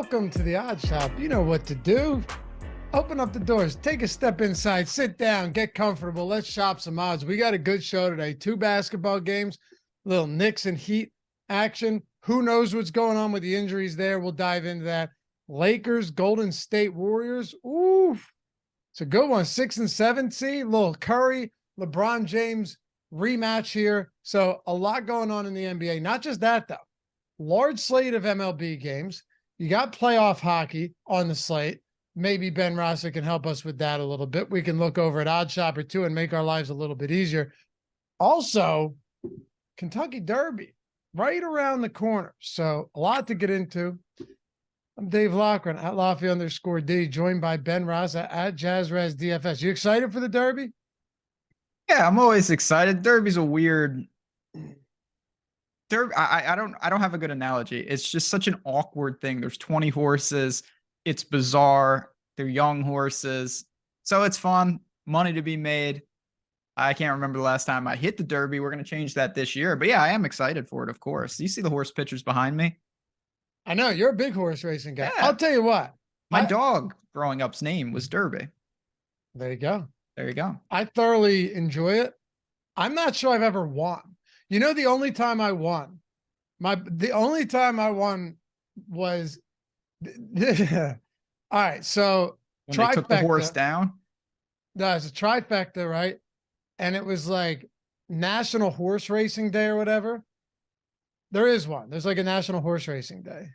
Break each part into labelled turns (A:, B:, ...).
A: Welcome to the Odd Shop. You know what to do. Open up the doors, take a step inside, sit down, get comfortable. Let's shop some odds. We got a good show today. 2 basketball games, little Knicks and Heat action. Who knows what's going on with the injuries there? We'll dive into that. Lakers, Golden State Warriors. Ooh, it's a good one. 6 and 7. See, little Curry, LeBron James rematch here. So a lot going on in the NBA. Not just that, though. Large slate of MLB games. You got playoff hockey on the slate. Maybe Ben Rasa can help us with that a little bit. We can look over at OddsShopper too and make our lives a little bit easier. Also, Kentucky Derby right around the corner. So a lot to get into. I'm Dave Loughran at Lafayette_D, joined by Ben Rasa at JazzRazDFS. You excited for the Derby?
B: Yeah, I'm always excited. Derby's a weird Derby. I don't have a good analogy. It's just such an awkward thing. There's 20 horses. It's bizarre. They're young horses. So it's fun. Money to be made. I can't remember the last time I hit the Derby. We're going to change that this year. But yeah, I am excited for it, of course. You see the horse pictures behind me?
A: I know. You're a big horse racing guy.
B: Yeah.
A: I'll tell you what.
B: My dog growing up's name was Derby.
A: There you go.
B: There you go.
A: I thoroughly enjoy it. I'm not sure I've ever won. You know, the only time I won, the only time I won was, all right. So
B: When they took the horse down.
A: No, it's a trifecta, right? And it was like National Horse Racing Day or whatever. There is one. There's like a National Horse Racing Day,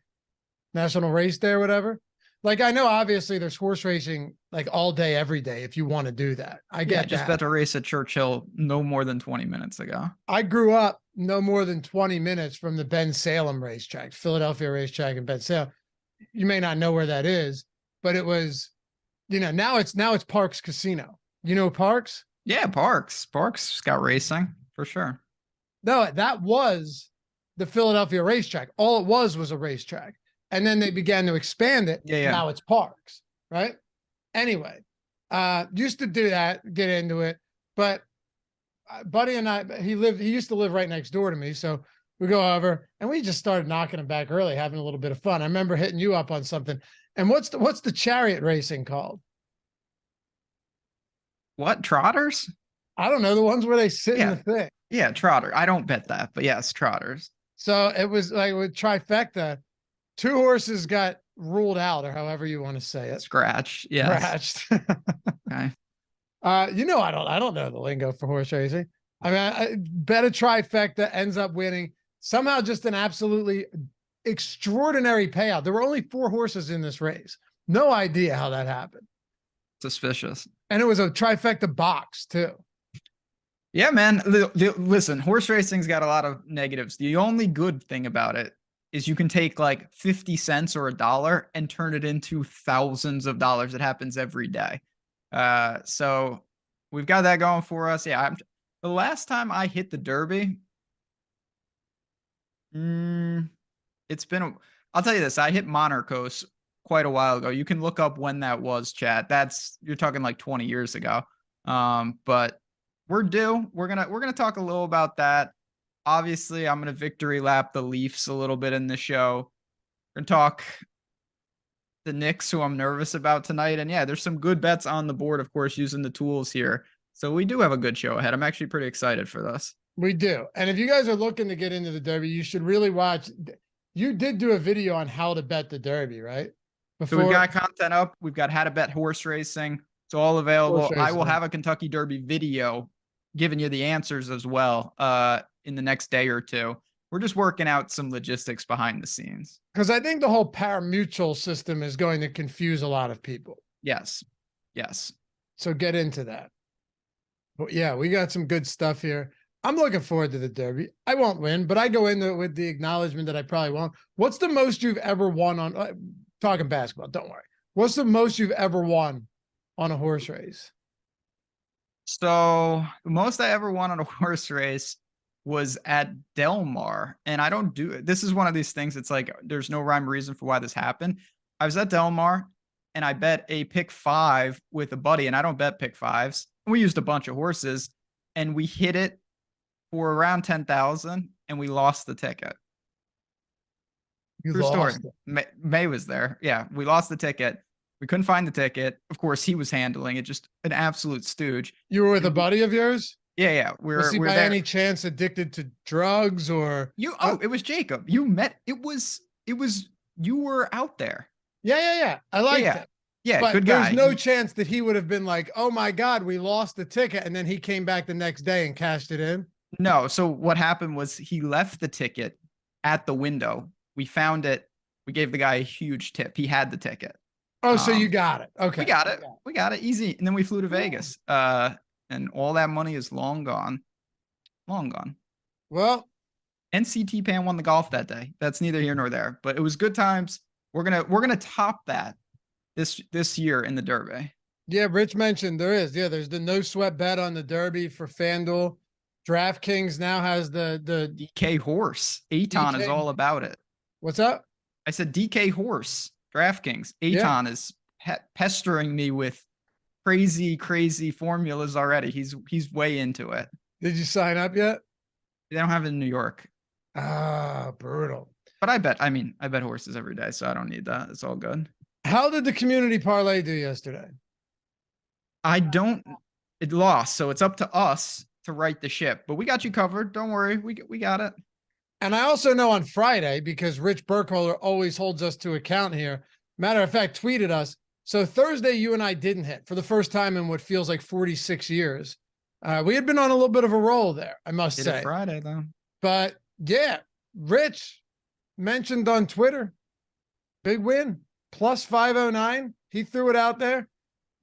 A: National Race Day or whatever. Like, I know obviously there's horse racing like all day, every day, if you want to do that. I get
B: just bet a race at Churchill no more than 20 minutes ago.
A: I grew up no more than 20 minutes from the Ben Salem racetrack, Philadelphia racetrack in Ben Salem. You may not know where that is, but it was, you know, now it's Parks Casino. You know Parks?
B: Yeah, Parks. Parks got racing for sure.
A: No, that was the Philadelphia racetrack. All it was a racetrack. And then they began to expand it.
B: Yeah.
A: Now it's Parks, right? Anyway, used to do that, get into it. But Buddy and I, he used to live right next door to me. So we go over and we just started knocking him back early, having a little bit of fun. I remember hitting you up on something. And what's the chariot racing called?
B: What, trotters?
A: I don't know, the ones where they sit in the thing.
B: Yeah, trotter. I don't bet that, but yes, trotters.
A: So it was like with trifecta, 2 horses got ruled out, or however you want to say it.
B: Scratched. Yes.
A: Scratched.
B: Okay.
A: You know, I don't know the lingo for horse racing. I mean, I bet a trifecta ends up winning. Somehow just an absolutely extraordinary payout. There were only 4 horses in this race. No idea how that happened.
B: Suspicious.
A: And it was a trifecta box too.
B: Yeah, man. Listen, horse racing's got a lot of negatives. The only good thing about it is you can take like 50 cents or $1 and turn it into thousands of dollars. It happens every day. So we've got that going for us. Yeah. The last time I hit the Derby, it's been, I'll tell you this. I hit Monarchos quite a while ago. You can look up when that was, chat. You're talking like 20 years ago. But we're due. We're going to talk a little about that. Obviously, I'm going to victory lap the Leafs a little bit in the show. We're going to talk the Knicks, who I'm nervous about tonight. And yeah, there's some good bets on the board, of course, using the tools here. So we do have a good show ahead. I'm actually pretty excited for this.
A: We do. And if you guys are looking to get into the Derby, you should really watch. You did do a video on how to bet the Derby, right?
B: So we've got content up. We've got how to bet horse racing. It's all available. I will have a Kentucky Derby video giving you the answers as well in the next day or two. We're just working out some logistics behind the scenes.
A: Because I think the whole pari-mutuel system is going to confuse a lot of people.
B: Yes. Yes.
A: So get into that. But yeah, we got some good stuff here. I'm looking forward to the Derby. I won't win, but I go into it with the acknowledgement that I probably won't. What's the most you've ever won on, talking basketball, don't worry. What's the most you've ever won on a horse race?
B: So the most I ever won on a horse race was at Del Mar. And I don't do it. This is one of these things. It's like, there's no rhyme or reason for why this happened. I was at Del Mar and I bet a pick 5 with a buddy, and I don't bet pick 5s. We used a bunch of horses and we hit it for around 10,000 and we lost the ticket.
A: You
B: True story.
A: lost it.
B: May was there. Yeah, we lost the ticket. We couldn't find the ticket. Of course, he was handling it. Just an absolute stooge.
A: You were with a
B: And
A: buddy of yours?
B: yeah.
A: Was he
B: We're
A: by
B: there.
A: any chance addicted to drugs or?
B: It was Jacob. You met. It was you were out there.
A: Yeah. I liked
B: Yeah.
A: it.
B: Yeah,
A: But
B: good guy.
A: there's no chance that he would have been like, oh my God, we lost the ticket. And then he came back the next day and cashed it in.
B: No. So what happened was he left the ticket at the window. We found it. We gave the guy a huge tip. He had the ticket.
A: Oh, so you got it. Okay.
B: We got it easy. And then we flew to Vegas. And all that money is long gone. Long gone.
A: Well,
B: NCT Pan won the golf that day. That's neither here nor there. But it was good times. We're gonna top that this year in the Derby.
A: yeah, Rich mentioned there's the no sweat bet on the Derby for FanDuel. DraftKings now has the
B: DK Horse. Aton is all about it.
A: What's up?
B: I said DK Horse. DraftKings. Aton is pestering me with crazy formulas already. He's way into it.
A: Did you sign up yet?
B: They don't have it in New York.
A: Ah, brutal.
B: But I bet horses every day, so I don't need that. It's all good.
A: How did the community parlay do yesterday?
B: It lost, so it's up to us to right the ship. But we got you covered. Don't worry. We got it.
A: And I also know on Friday, because Rich Burkholder always holds us to account here. Matter of fact, tweeted us. So Thursday, you and I didn't hit for the first time in what feels like 46 years. We had been on a little bit of a roll there, I must say.
B: It Friday, though. But
A: yeah, Rich mentioned on Twitter, big win, plus 509. He threw it out there.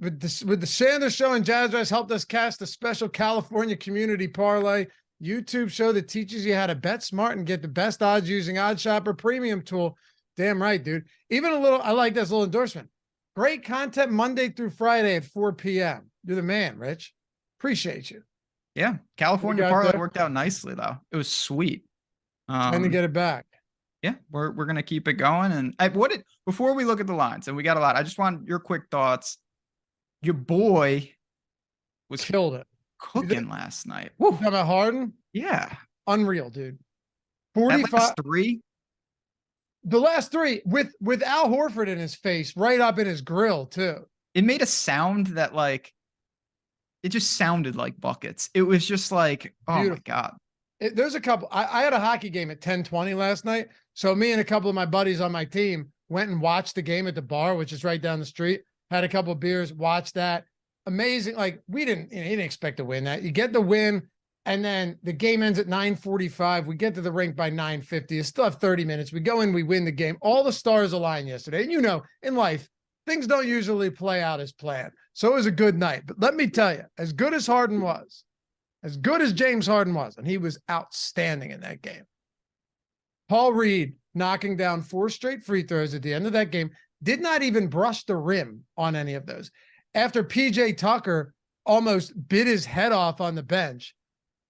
A: With the Sanders Show and Jazz Dress helped us cast a special California community parlay YouTube show that teaches you how to bet smart and get the best odds using OddsShopper premium tool. Damn right, dude. Even I like this little endorsement. Great content Monday through Friday at 4 p.m. You're the man, Rich. Appreciate you.
B: Yeah. California parlay worked out nicely, though. It was sweet.
A: Trying to get it back.
B: Yeah, we're going to keep it going. And before we look at the lines, and we got a lot, I just want your quick thoughts. Your boy was
A: killed it.
B: Cooking last night.
A: Woo. Talking about Harden?
B: Yeah.
A: Unreal, dude. 45
B: 3.
A: The last 3 with Al Horford in his face, right up in his grill, too.
B: It made a sound that it just sounded like buckets. It was just like, oh my God.
A: There's a couple. I had a hockey game at 10:20 last night. So me and a couple of my buddies on my team went and watched the game at the bar, which is right down the street. Had a couple of beers, watched that. Amazing. Like you didn't expect to win that. You get the win, and then the game ends at 9:45. We get to the rink by 9:50. You still have 30 minutes. We go in, we win the game. All the stars align yesterday. And in life, things don't usually play out as planned. So it was a good night. But let me tell you, as good as Harden was, as good as James Harden was, and he was outstanding in that game. Paul Reed knocking down 4 straight free throws at the end of that game, did not even brush the rim on any of those. After PJ Tucker almost bit his head off on the bench,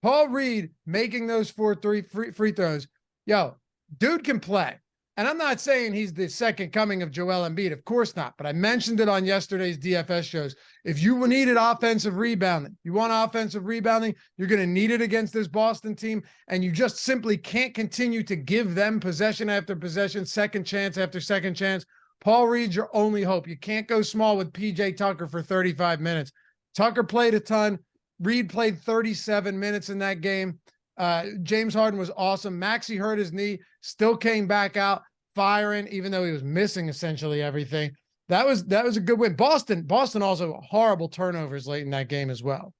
A: Paul Reed making those 4 free throws. Yo, dude can play. And I'm not saying he's the second coming of Joel Embiid. Of course not. But I mentioned it on yesterday's DFS shows. If you needed offensive rebounding, you're going to need it against this Boston team. And you just simply can't continue to give them possession after possession, second chance after second chance. Paul Reed's your only hope. You can't go small with PJ Tucker for 35 minutes. Tucker played a ton. Reed played 37 minutes in that game. James Harden was awesome. Maxey hurt his knee, still came back out firing, even though he was missing essentially everything. That was a good win. Boston also horrible turnovers late in that game as well.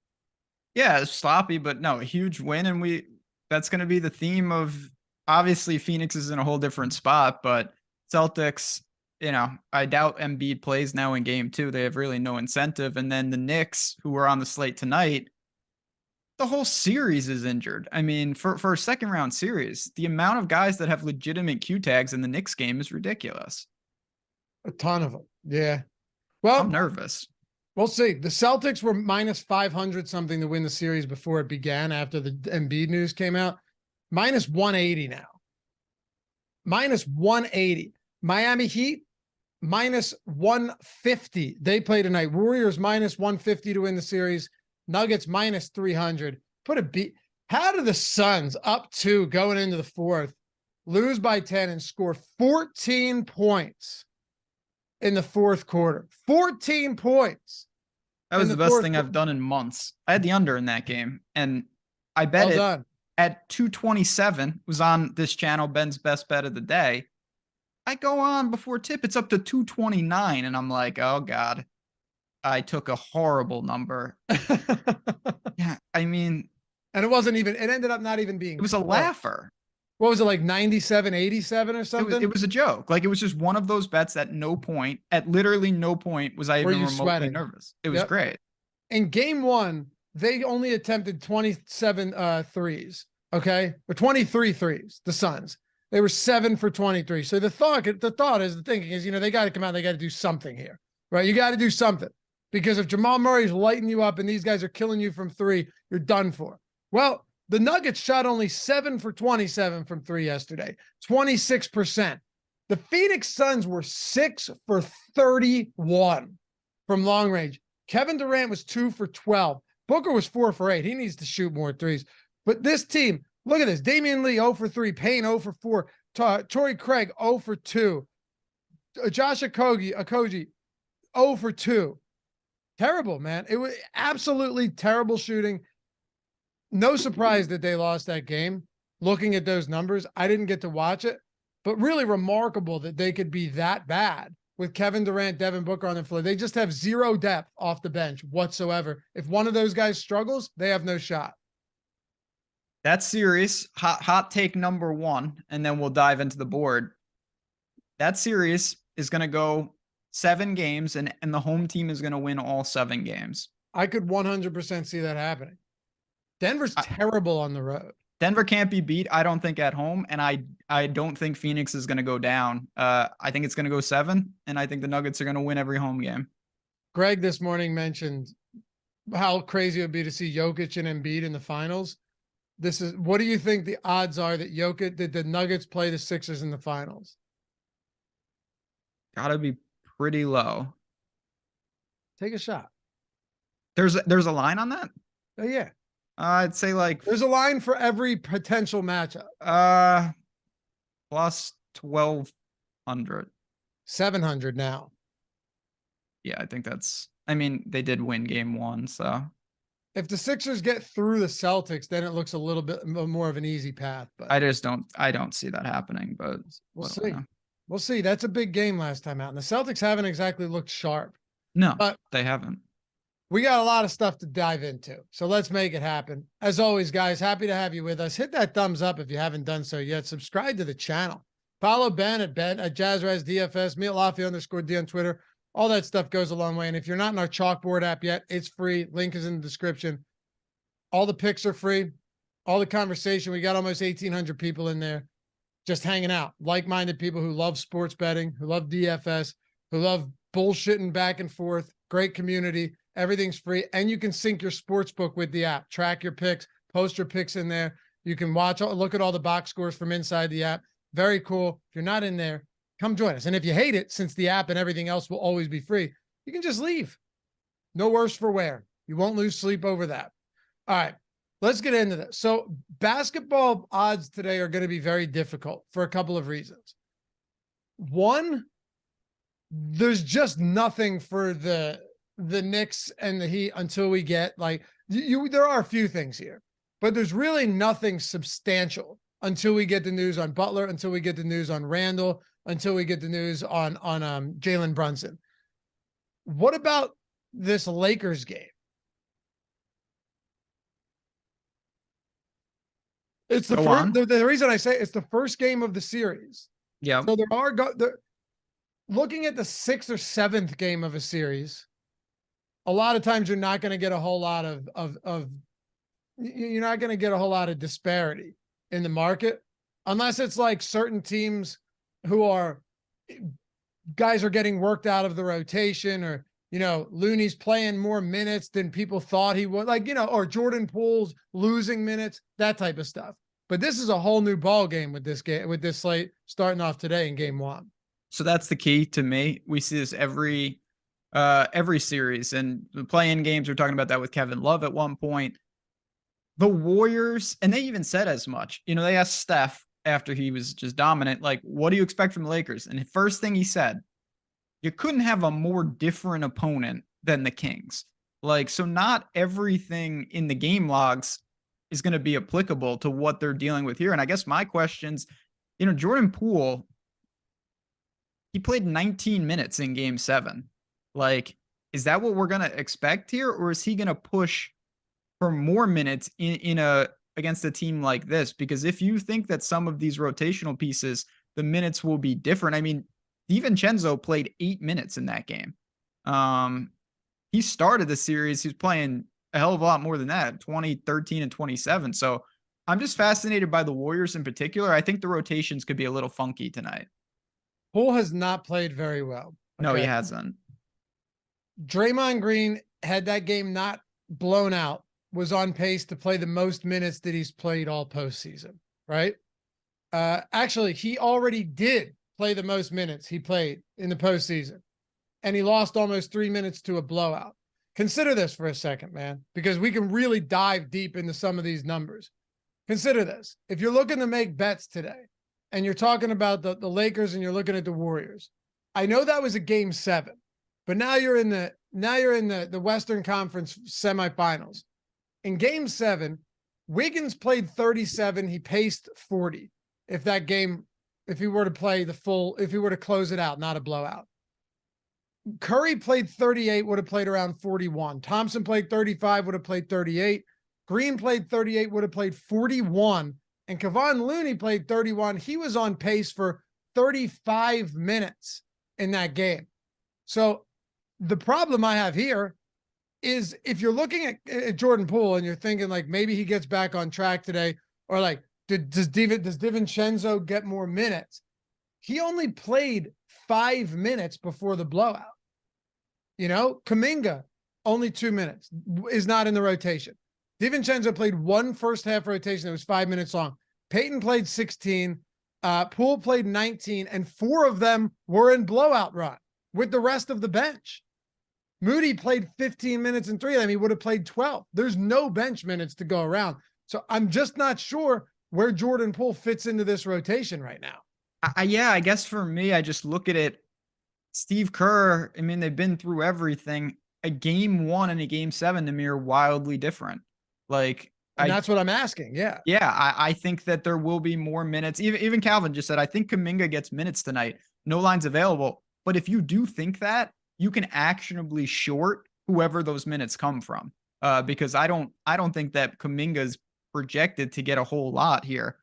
B: Yeah, it's sloppy, but no, a huge win. And that's going to be the theme of, obviously Phoenix is in a whole different spot, but Celtics, I doubt Embiid plays now in game 2. They have really no incentive. And then the Knicks, who were on the slate tonight, the whole series is injured. I mean, for a second round series, the amount of guys that have legitimate Q tags in the Knicks game is ridiculous.
A: A ton of them. Yeah. Well,
B: I'm nervous.
A: We'll see. The Celtics were minus 500 something to win the series before it began after the Embiid news came out. Minus 180 now. Minus 180. Miami Heat, minus 150. They play tonight. Warriors minus 150 to win the series. Nuggets minus 300. How do the Suns up 2 going into the 4th lose by 10, and score 14 points in the fourth quarter. 14 points.
B: That was the best thing I've done in months. I had the under in that game, and I bet it at 227. Was on this channel, Ben's best bet of the day. I go on before tip, it's up to 229, and I'm like, oh God, I took a horrible number. Yeah, I mean,
A: and it wasn't even, it ended up not even being,
B: it was a laugher.
A: What was it, like 97, 87 or something?
B: It was a joke. Like, it was just one of those bets at literally no point was I even remotely nervous. It was great.
A: In game one, they only attempted 27 threes, okay? Or 23 threes, the Suns. They were 7 for 23. So the thinking is, they got to come out, they got to do something here, right? You got to do something, because if Jamal Murray's lighting you up and these guys are killing you from three, you're done for. Well, the Nuggets shot only 7 for 27 from three yesterday, 26%. The Phoenix Suns were 6 for 31 from long range. Kevin Durant was 2 for 12. Booker was 4 for 8. He needs to shoot more threes. But this team, look at this. Damian Lee, 0 for 3. Payne, 0 for 4. Torrey Craig, 0 for 2. Josh Okogie, 0 for 2. Terrible, man. It was absolutely terrible shooting. No surprise that they lost that game. Looking at those numbers, I didn't get to watch it, but really remarkable that they could be that bad with Kevin Durant, Devin Booker on the floor. They just have zero depth off the bench whatsoever. If one of those guys struggles, they have no shot.
B: That series, hot take number 1, and then we'll dive into the board. That series is going to go 7 games, and the home team is going to win all 7 games.
A: I could 100% see that happening. Denver's terrible on the road.
B: Denver can't be beat, I don't think, at home, and I don't think Phoenix is going to go down. I think it's going to go 7, and I think the Nuggets are going to win every home game.
A: Greg this morning mentioned how crazy it would be to see Jokic and Embiid in the finals. What do you think the odds are that the Nuggets play the Sixers in the finals?
B: Gotta be pretty low.
A: Take a shot.
B: There's a line on that?
A: Oh, yeah.
B: I'd say like
A: there's a line for every potential matchup.
B: Plus 1,200.
A: 700 now.
B: Yeah, I think they did win game 1, so.
A: If the Sixers get through the Celtics, then it looks a little bit more of an easy path. But
B: I don't see that happening, but
A: we'll see. We'll see. That's a big game last time out. And the Celtics haven't exactly looked sharp.
B: No, but they haven't.
A: We got a lot of stuff to dive into, so let's make it happen. As always, guys, happy to have you with us. Hit that thumbs up if you haven't done so yet. Subscribe to the channel. Follow Ben at JazzRazDFS, me at Laffy_D on Twitter. All that stuff goes a long way. And if you're not in our chalkboard app yet, it's free. Link is in the description. All the picks are free. All the conversation. We got almost 1,800 people in there just hanging out. Like-minded people who love sports betting, who love DFS, who love bullshitting back and forth. Great community. Everything's free. And you can sync your sports book with the app. Track your picks. Post your picks in there. You can look at all the box scores from inside the app. Very cool. If you're not in there, come join us. And if you hate it, since the app and everything else will always be free, you can just leave. No worse for wear. You won't lose sleep over that. All right, let's get into this. So basketball odds today are going to be very difficult for a couple of reasons. One, there's just nothing for the Knicks and the Heat until we get there are a few things here, but there's really nothing substantial until we get the news on Butler, until we get the news on Randall, until we get the news on Jalen Brunson. What about this Lakers game? It's the reason I say it's the first game of the series.
B: Yeah.
A: So looking at the 6th or 7th game of a series, a lot of times you're not going to get a whole lot you're not going to get a whole lot of disparity in the market, unless it's like certain teams guys are getting worked out of the rotation, or, Looney's playing more minutes than people thought he would, or Jordan Poole's losing minutes, that type of stuff. But this is a whole new ball game with this slate starting off today in game 1.
B: So that's the key to me. We see this every series, and the play-in games. We're talking about that with Kevin Love at one point. The Warriors, and they even said as much, they asked Steph after he was just dominant. Like, what do you expect from the Lakers? And the first thing he said, you couldn't have a more different opponent than the Kings. Like, so not everything in the game logs is going to be applicable to what they're dealing with here. And I guess my questions, Jordan Poole, he played 19 minutes in game 7. Like, is that what we're going to expect here? Or is he going to push for more minutes against a team like this? Because if you think that some of these rotational pieces, the minutes will be different. I mean, DiVincenzo played 8 minutes in that game. He started the series. He's playing a hell of a lot more than that, 20, 13, and 27. So I'm just fascinated by the Warriors in particular. I think the rotations could be a little funky tonight.
A: Poole has not played very well.
B: No, he hasn't.
A: Draymond Green, had that game not blown out, was on pace to play the most minutes that he's played all postseason, right? Actually, he already did play the most minutes he played in the postseason, and he lost almost 3 minutes to a blowout. Consider this for a second, man, because we can really dive deep into some of these numbers. Consider this. If you're looking to make bets today and you're talking about the Lakers and you're looking at the Warriors, I know that was a game 7, but now you're in the Western Conference semifinals. In game 7, Wiggins played 37. He paced 40. If he were to play if he were to close it out, not a blowout. Curry played 38, would have played around 41. Thompson played 35, would have played 38. Green played 38, would have played 41. And Kevon Looney played 31. He was on pace for 35 minutes in that game. So the problem I have here is if you're looking at Jordan Poole and you're thinking like maybe he gets back on track today, or like, does DiVincenzo get more minutes? He only played 5 minutes before the blowout. Kuminga, only 2 minutes, is not in the rotation. DiVincenzo played one first half rotation that was 5 minutes long. Payton played 16. Poole played 19, and 4 of them were in blowout run with the rest of the bench. Moody played 15 minutes and 3 of them. He would have played 12. There's no bench minutes to go around. So I'm just not sure where Jordan Poole fits into this rotation right now.
B: I guess for me, I just look at it. Steve Kerr, I mean, they've been through everything. A game 1 and a game 7 to me are wildly different. Like,
A: and that's what I'm asking. Yeah.
B: Yeah. I think that there will be more minutes. Even Calvin just said, I think Kuminga gets minutes tonight. No lines available. But if you do think that, you can actionably short whoever those minutes come from. Because I don't think that Kuminga's projected to get a whole lot here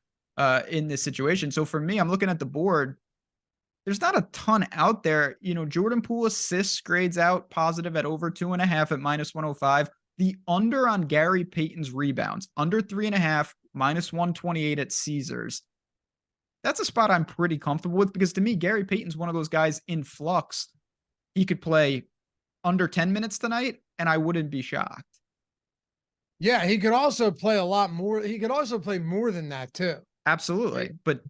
B: in this situation. So for me, I'm looking at the board. There's not a ton out there. Jordan Poole assists grades out positive at over 2.5 at -105. The under on Gary Payton's rebounds, under 3.5, -128 at Caesars. That's a spot I'm pretty comfortable with because to me, Gary Payton's one of those guys in flux. He could play under 10 minutes tonight, and I wouldn't be shocked.
A: Yeah, he could also play a lot more. He could also play more than that too.
B: Absolutely. But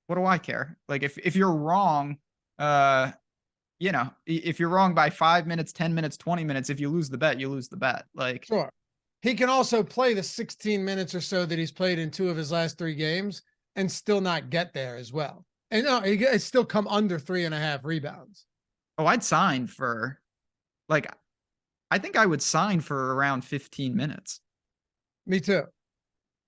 B: what do I care? Like if you're wrong, if you're wrong by 5 minutes, 10 minutes, 20 minutes, if you lose the bet, you lose the bet. Like,
A: sure. He can also play the 16 minutes or so that he's played in 2 of his last 3 games and still not get there as well. And no, he still come under 3.5 rebounds.
B: Oh, I'd sign for I think I would sign for around 15 minutes.
A: Me too.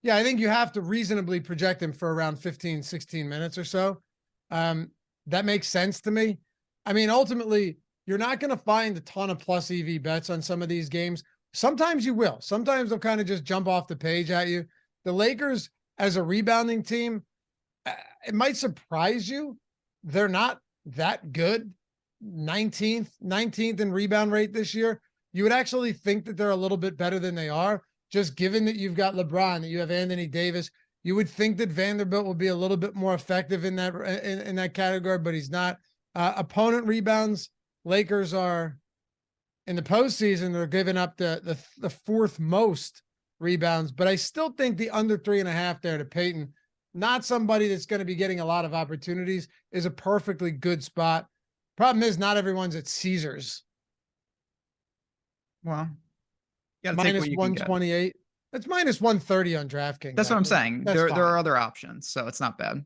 A: Yeah, I think you have to reasonably project him for around 15, 16 minutes or so. That makes sense to me. I mean, ultimately, you're not going to find a ton of plus EV bets on some of these games. Sometimes you will. Sometimes they'll kind of just jump off the page at you. The Lakers, as a rebounding team, it might surprise you. They're not that good. 19th in rebound rate this year. You would actually think that they're a little bit better than they are. Just given that you've got LeBron, that you have Anthony Davis, you would think that Vanderbilt will be a little bit more effective in that category, but he's not. Opponent rebounds, Lakers are in the postseason, they're giving up the 4th most rebounds, but I still think the under 3.5 there to Payton, not somebody that's going to be getting a lot of opportunities, is a perfectly good spot. Problem is, not everyone's at Caesars.
B: Well,
A: minus 128. It's minus 130 on DraftKings.
B: That's what I'm saying. There are other options, so it's not bad.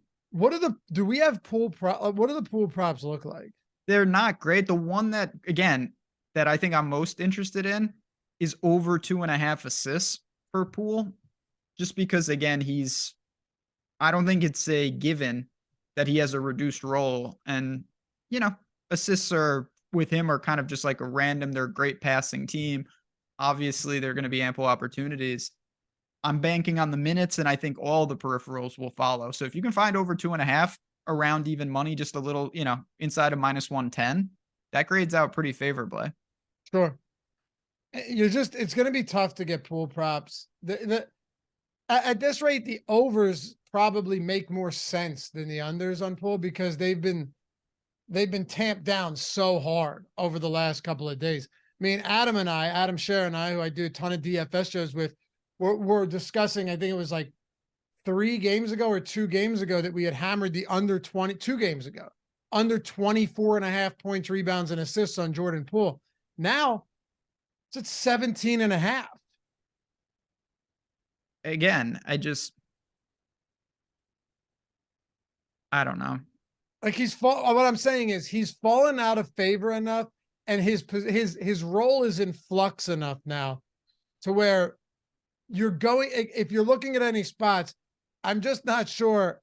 A: do we have what do the pool props look like?
B: They're not great. The one that, again, that I think I'm most interested in is over 2.5 assists per pool. Just because, again, I don't think it's a given that he has a reduced role. And, assists with him are kind of just like a random, they're a great passing team. Obviously, there are going to be ample opportunities. I'm banking on the minutes, and I think all the peripherals will follow. So if you can find over 2.5 around even money, just a little, inside of -110, that grades out pretty favorably.
A: Sure. It's going to be tough to get pool props. At this rate, the overs probably make more sense than the unders on pool because they've been tamped down so hard over the last couple of days. I mean, Adam Scher and I, who I do a ton of DFS shows with, we're discussing, I think it was like 3 games ago or 2 games ago that we had hammered the under 2 games ago, under 24.5 points, rebounds, and assists on Jordan Poole. Now it's at 17.5.
B: Again, I don't know.
A: Like what I'm saying is he's fallen out of favor enough, and his role is in flux enough now to where if you're looking at any spots, I'm just not sure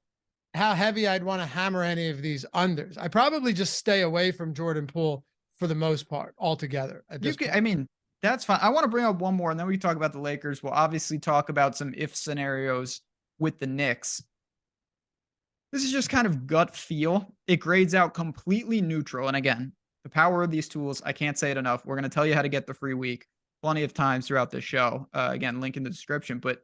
A: how heavy I'd want to hammer any of these unders. I probably just stay away from Jordan Poole for the most part altogether.
B: I mean, that's fine. I want to bring up one more, and then we can talk about the Lakers. We'll obviously talk about some if scenarios with the Knicks. This is just kind of gut feel. It grades out completely neutral. And again, the power of these tools, I can't say it enough. We're going to tell you how to get the free week plenty of times throughout this show. Again, link in the description. But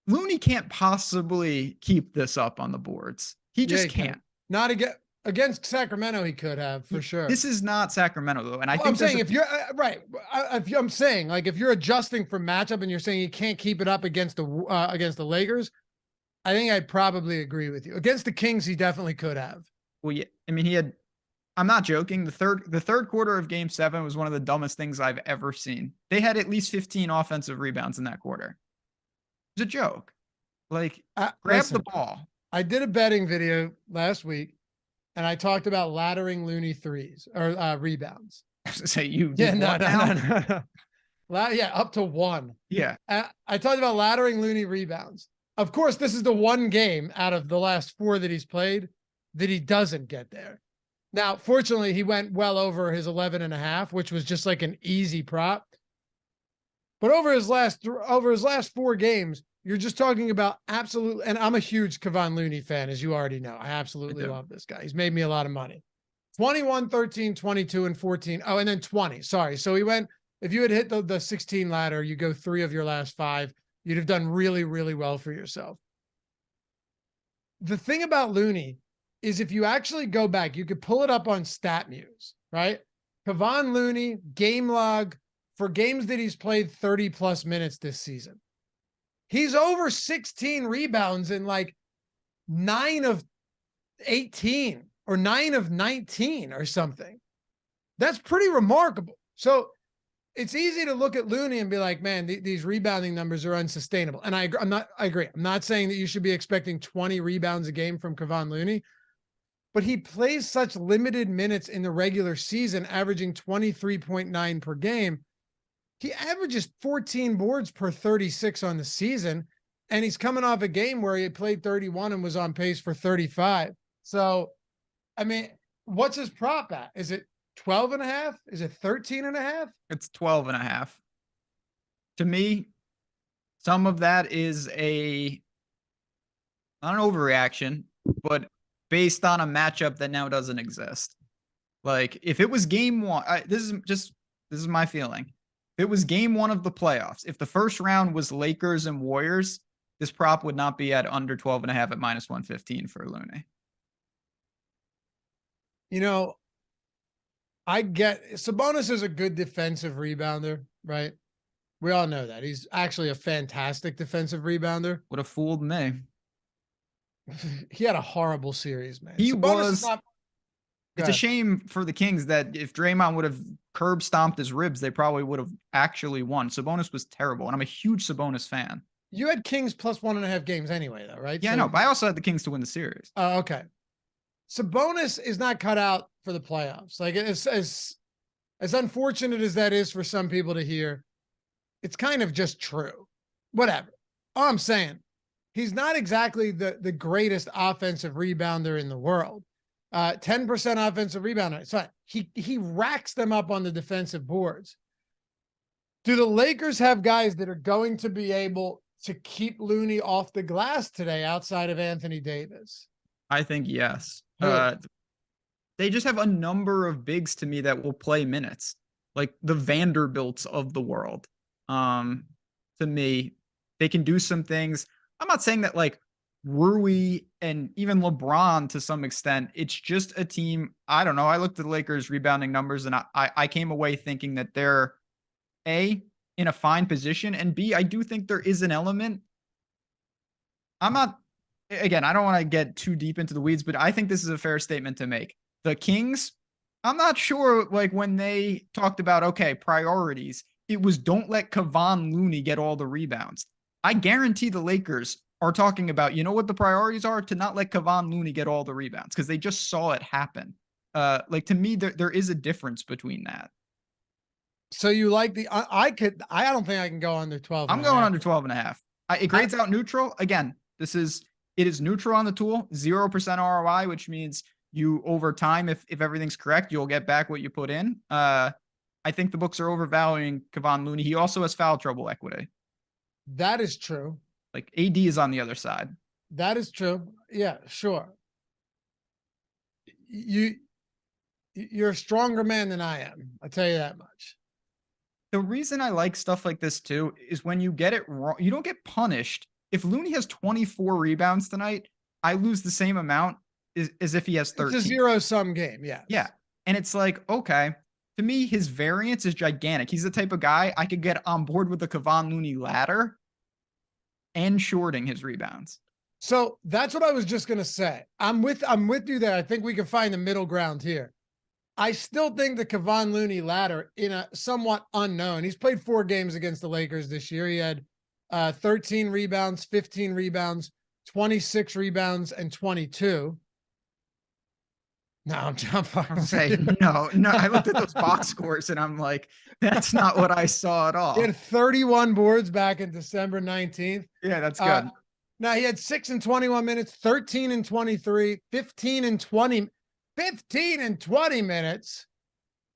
B: Looney can't possibly keep this up on the boards. He just can't.
A: Not against Sacramento, he could have for sure.
B: This is not Sacramento though, and I think
A: I'm saying if you're right, I'm saying like if you're adjusting for matchup and you're saying you can't keep it up against the Lakers, I think I'd probably agree with you. Against the Kings, he definitely could have.
B: Well, yeah, I mean, I'm not joking. The third quarter of Game 7 was one of the dumbest things I've ever seen. They had at least 15 offensive rebounds in that quarter. It's a joke. Like, grab the ball.
A: I did a betting video last week, and I talked about laddering Looney threes or rebounds.
B: So you
A: no. Yeah, up to 1.
B: Yeah.
A: I talked about laddering Looney rebounds. Of course, this is the one game out of the last 4 that he's played that he doesn't get there. Now, fortunately, he went well over his 11.5, which was just like an easy prop. But over his last 4 games, you're just talking about absolute. And I'm a huge Kevon Looney fan, as you already know. I absolutely love this guy. He's made me a lot of money. 21, 13, 22, and 14. Oh, and then 20. Sorry. So he went. If you had hit the 16 ladder, you go 3 of your last 5. You'd have done really, really well for yourself. The thing about Looney is if you actually go back, you could pull it up on StatMuse, right? Kevon Looney game log for games that he's played 30 plus minutes this season. He's over 16 rebounds in like 9 of 18 or 9 of 19 or something. That's pretty remarkable. So it's easy to look at Looney and be like, man, these rebounding numbers are unsustainable. And I agree. I'm not saying that you should be expecting 20 rebounds a game from Kevon Looney, but he plays such limited minutes in the regular season, averaging 23.9 per game. He averages 14 boards per 36 on the season, and he's coming off a game where he played 31 and was on pace for 35. So, I mean, what's his prop at? Is it 12.5? Is it 13.5?
B: It's 12.5. To me, some of that is not an overreaction, but based on a matchup that now doesn't exist. Like if it was game 1, this is my feeling. If it was game 1 of the playoffs, if the first round was Lakers and Warriors, this prop would not be at under 12.5 at -115 for Looney.
A: I get Sabonis is a good defensive rebounder, right? We all know that. He's actually a fantastic defensive rebounder.
B: Would have fooled me.
A: He had a horrible series, man.
B: It's a shame for the Kings that if Draymond would have curb stomped his ribs, they probably would have actually won. Sabonis was terrible, and I'm a huge Sabonis fan.
A: You had Kings plus 1.5 games anyway, though, right?
B: Yeah, I know, but I also had the Kings to win the series.
A: Oh, okay. Sabonis is not cut out for the playoffs. Like as unfortunate as that is for some people to hear, it's kind of just true. Whatever. All I'm saying, he's not exactly the greatest offensive rebounder in the world. 10% offensive rebounder. So he racks them up on the defensive boards. Do the Lakers have guys that are going to be able to keep Looney off the glass today outside of Anthony Davis?
B: I think yes. They just have a number of bigs to me that will play minutes, like the Vanderbilts of the world. To me, they can do some things. I'm not saying that like Rui and even LeBron to some extent. It's just a team. I don't know. I looked at the Lakers rebounding numbers and I came away thinking that they're A, in a fine position, and B, I do think there is an element. I'm not, again, I don't want to get too deep into the weeds, but I think this is a fair statement to make. The Kings, I'm not sure, like when they talked about, okay, priorities, it was don't let Kevon Looney get all the rebounds. I guarantee the Lakers are talking about, you know what the priorities are? To not let Kevon Looney get all the rebounds because they just saw it happen. Like to me, there is a difference between that.
A: So you like the, I don't think I can go under 12.
B: I'm going under 12.5. It grades out neutral. Again, it is neutral on the tool, 0% ROI, which means you over time, if everything's correct, you'll get back what you put in. I think the books are overvaluing Kevon Looney. He also has foul trouble equity.
A: That is true.
B: Like AD is on the other side.
A: That is true. Yeah, sure. You're a stronger man than I am. I'll tell you that much.
B: The reason I like stuff like this too is when you get it wrong, you don't get punished. If Looney has 24 rebounds tonight, I lose the same amount as if he has 13.
A: It's a zero-sum game, yeah.
B: Yeah. And it's like, okay, to me, his variance is gigantic. He's the type of guy I could get on board with the Kevon Looney ladder and shorting his rebounds.
A: So that's what I was just going to say. I'm with you there. I think we can find the middle ground here. I still think the Kevon Looney ladder in a somewhat unknown. He's played 4 games against the Lakers this year. He had 13 rebounds, 15 rebounds, 26 rebounds, and 22. No, I'm
B: saying no. I looked at those box scores and I'm like, that's not what I saw at all.
A: He had 31 boards back in December 19th.
B: Yeah, that's good.
A: Now he had 6 and 21 minutes, 13 and 23, 15 and 20 minutes,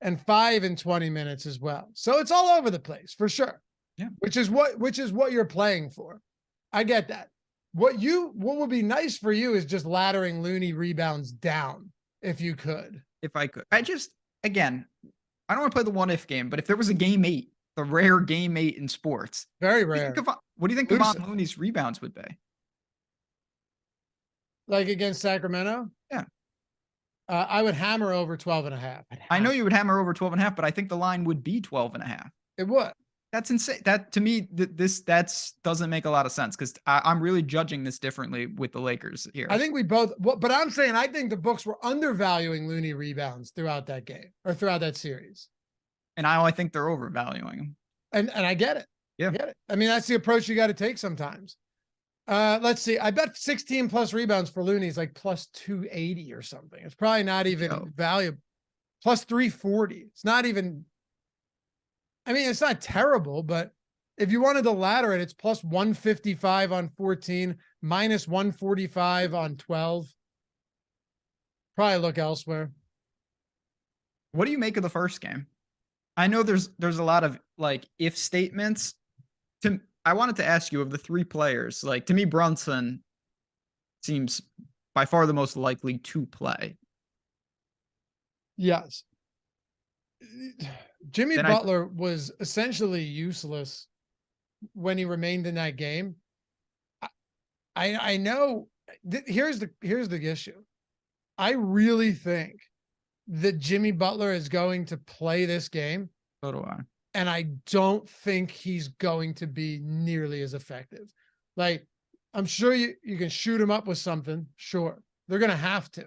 A: and 5 and 20 minutes as well. So it's all over the place for sure.
B: Yeah.
A: Which is what you're playing for. I get that. What would be nice for you is just laddering Looney rebounds down if you could.
B: If I could. Again, I don't want to play the what if game, but if there was a game 8, the rare game 8 in sports.
A: Very rare.
B: What do you think Kevon Looney's rebounds would be?
A: Like against Sacramento?
B: Yeah.
A: I would hammer over 12.5.
B: I know you would hammer over 12.5, but I think the line would be 12.5.
A: It would.
B: That's insane. That to me, that's doesn't make a lot of sense because I'm really judging this differently with the Lakers here.
A: I think we both, but I'm saying I think the books were undervaluing Looney rebounds throughout that game or throughout that series.
B: And I think they're overvaluing him.
A: And I get it.
B: Yeah.
A: I get it. I mean, that's the approach you got to take sometimes. Let's see. I bet 16 plus rebounds for Looney is like plus 280 or something. It's probably not even valuable. Plus 340. It's not even, I mean, it's not terrible, but if you wanted to ladder it, it's plus 155 on 14, minus 145 on 12. Probably look elsewhere.
B: What do you make of the first game? I know there's a lot of like if statements. I wanted to ask you of the 3 players, like to me, Brunson seems by far the most likely to play.
A: Yes. Jimmy Butler was essentially useless when he remained in that game. I know here's the issue. I really think that Jimmy Butler is going to play this game.
B: So do I.
A: And I don't think he's going to be nearly as effective. Like, I'm sure you can shoot him up with something. Sure. They're going to have to.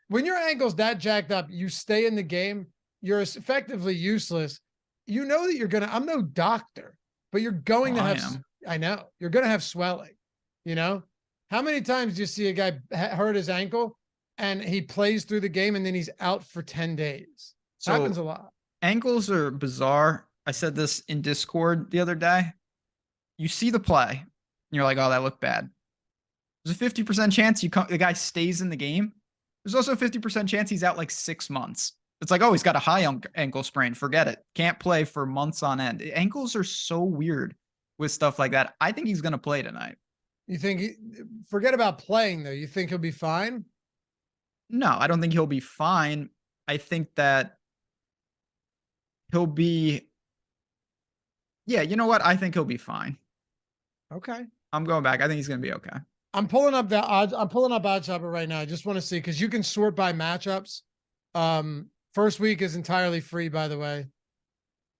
A: When your ankle's that jacked up, you stay in the game, you're effectively useless. You know that I'm no doctor, but you're going to have I know you're going to have swelling, you know, how many times do you see a guy hurt his ankle and he plays through the game and then he's out for 10 days?
B: So
A: Happens a lot.
B: ankles are bizarre. I said this in Discord the other day. You see the play and you're like, oh, that looked bad. There's a 50% chance the guy stays in the game. There's also a 50% chance he's out like 6 months. It's like, oh, he's got a high ankle sprain. Forget it. Can't play for months on end. Ankles are so weird with stuff like that. I think he's going to play tonight.
A: You think, forget about playing though. You think he'll be fine?
B: No, I don't think he'll be fine. I think that he'll be, yeah, you know what? I think he'll be fine.
A: Okay.
B: I'm going back. I think he's going to be okay.
A: I'm pulling up the odds. I'm pulling up OddsShopper right now. I just want to see, because you can sort by matchups. First week is entirely free, by the way.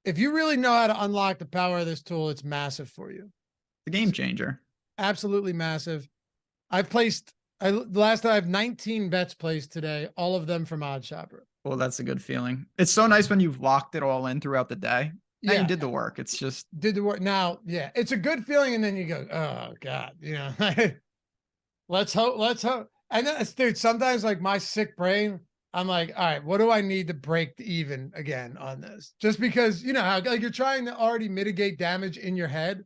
A: If you really know how to unlock the power of this tool, it's massive for you.
B: The game changer.
A: Absolutely massive. I've placed, last I have 19 bets placed today, all of them from OddsShopper.
B: Well, that's a good feeling. It's so nice when you've locked it all in throughout the day. Yeah, you did the work. It's just
A: did the work. Now, yeah, it's a good feeling, and then you go, oh God, you know. Let's hope. And then, dude, sometimes like my sick brain, I'm like, all right, what do I need to break even again on this? Just because, you know, how like you're trying to already mitigate damage in your head,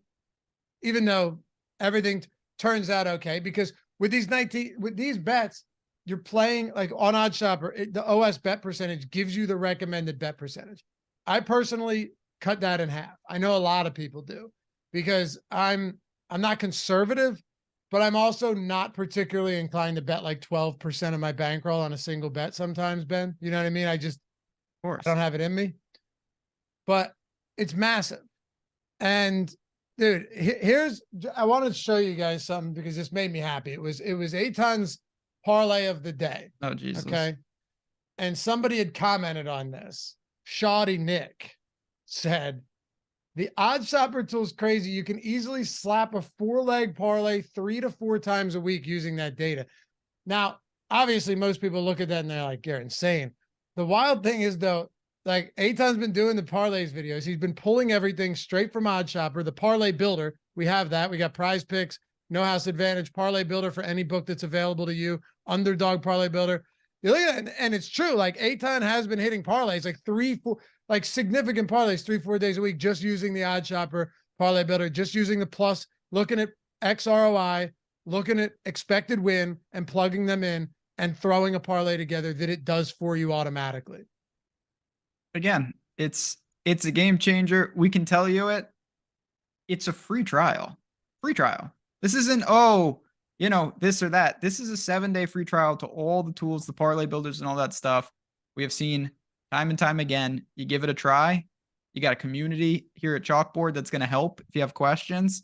A: even though everything turns out okay. Because with these bets, you're playing like on OddsShopper, the OS bet percentage gives you the recommended bet percentage. I personally cut that in half. I know a lot of people do, because I'm not conservative, but I'm also not particularly inclined to bet like 12% of my bankroll on a single bet sometimes, Ben. You know what I mean? I don't have it in me. But it's massive. And dude, I wanted to show you guys something because this made me happy. It was Eitan's parlay of the day.
B: Oh, Jesus.
A: Okay. And somebody had commented on this. Shoddy Nick said, the OddsShopper tool is crazy. You can easily slap a 4-leg parlay 3 to 4 times a week using that data. Now, obviously, most people look at that and they're like, you're insane. The wild thing is, though, like Eitan's been doing the parlays videos. He's been pulling everything straight from OddsShopper, the parlay builder. We have that. We got PrizePicks, No House Advantage, parlay builder for any book that's available to you, underdog parlay builder. You look at it, and it's true. Like Eitan has been hitting parlays like 3, 4, like significant parlays 3-4 days a week, just using the OddsShopper parlay builder, just using the plus, looking at XROI, looking at expected win and plugging them in and throwing a parlay together that it does for you automatically.
B: Again, it's a game changer. We can tell you it. It's a free trial. Free trial. This isn't, oh, you know, this or that. This is a 7-day free trial to all the tools, the parlay builders and all that stuff. We have seen time and time again. You give it a try. You got a community here at Chalkboard that's going to help if you have questions.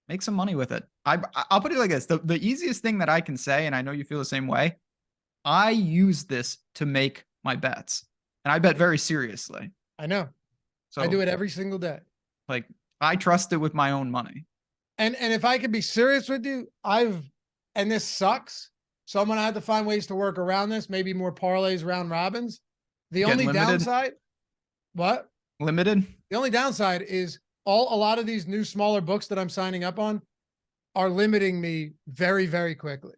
B: Make some money with it. I'll put it like this. The easiest thing that I can say, and I know you feel the same way, I use this to make my bets. And I bet very seriously.
A: I know.
B: So
A: I do it every single day.
B: Like, I trust it with my own money.
A: And if I could be serious with you, and this sucks, so I'm going to have to find ways to work around this, maybe more parlays, round robins. The only downside, what?
B: Limited?
A: The only downside is a lot of these new smaller books that I'm signing up on are limiting me very, very quickly.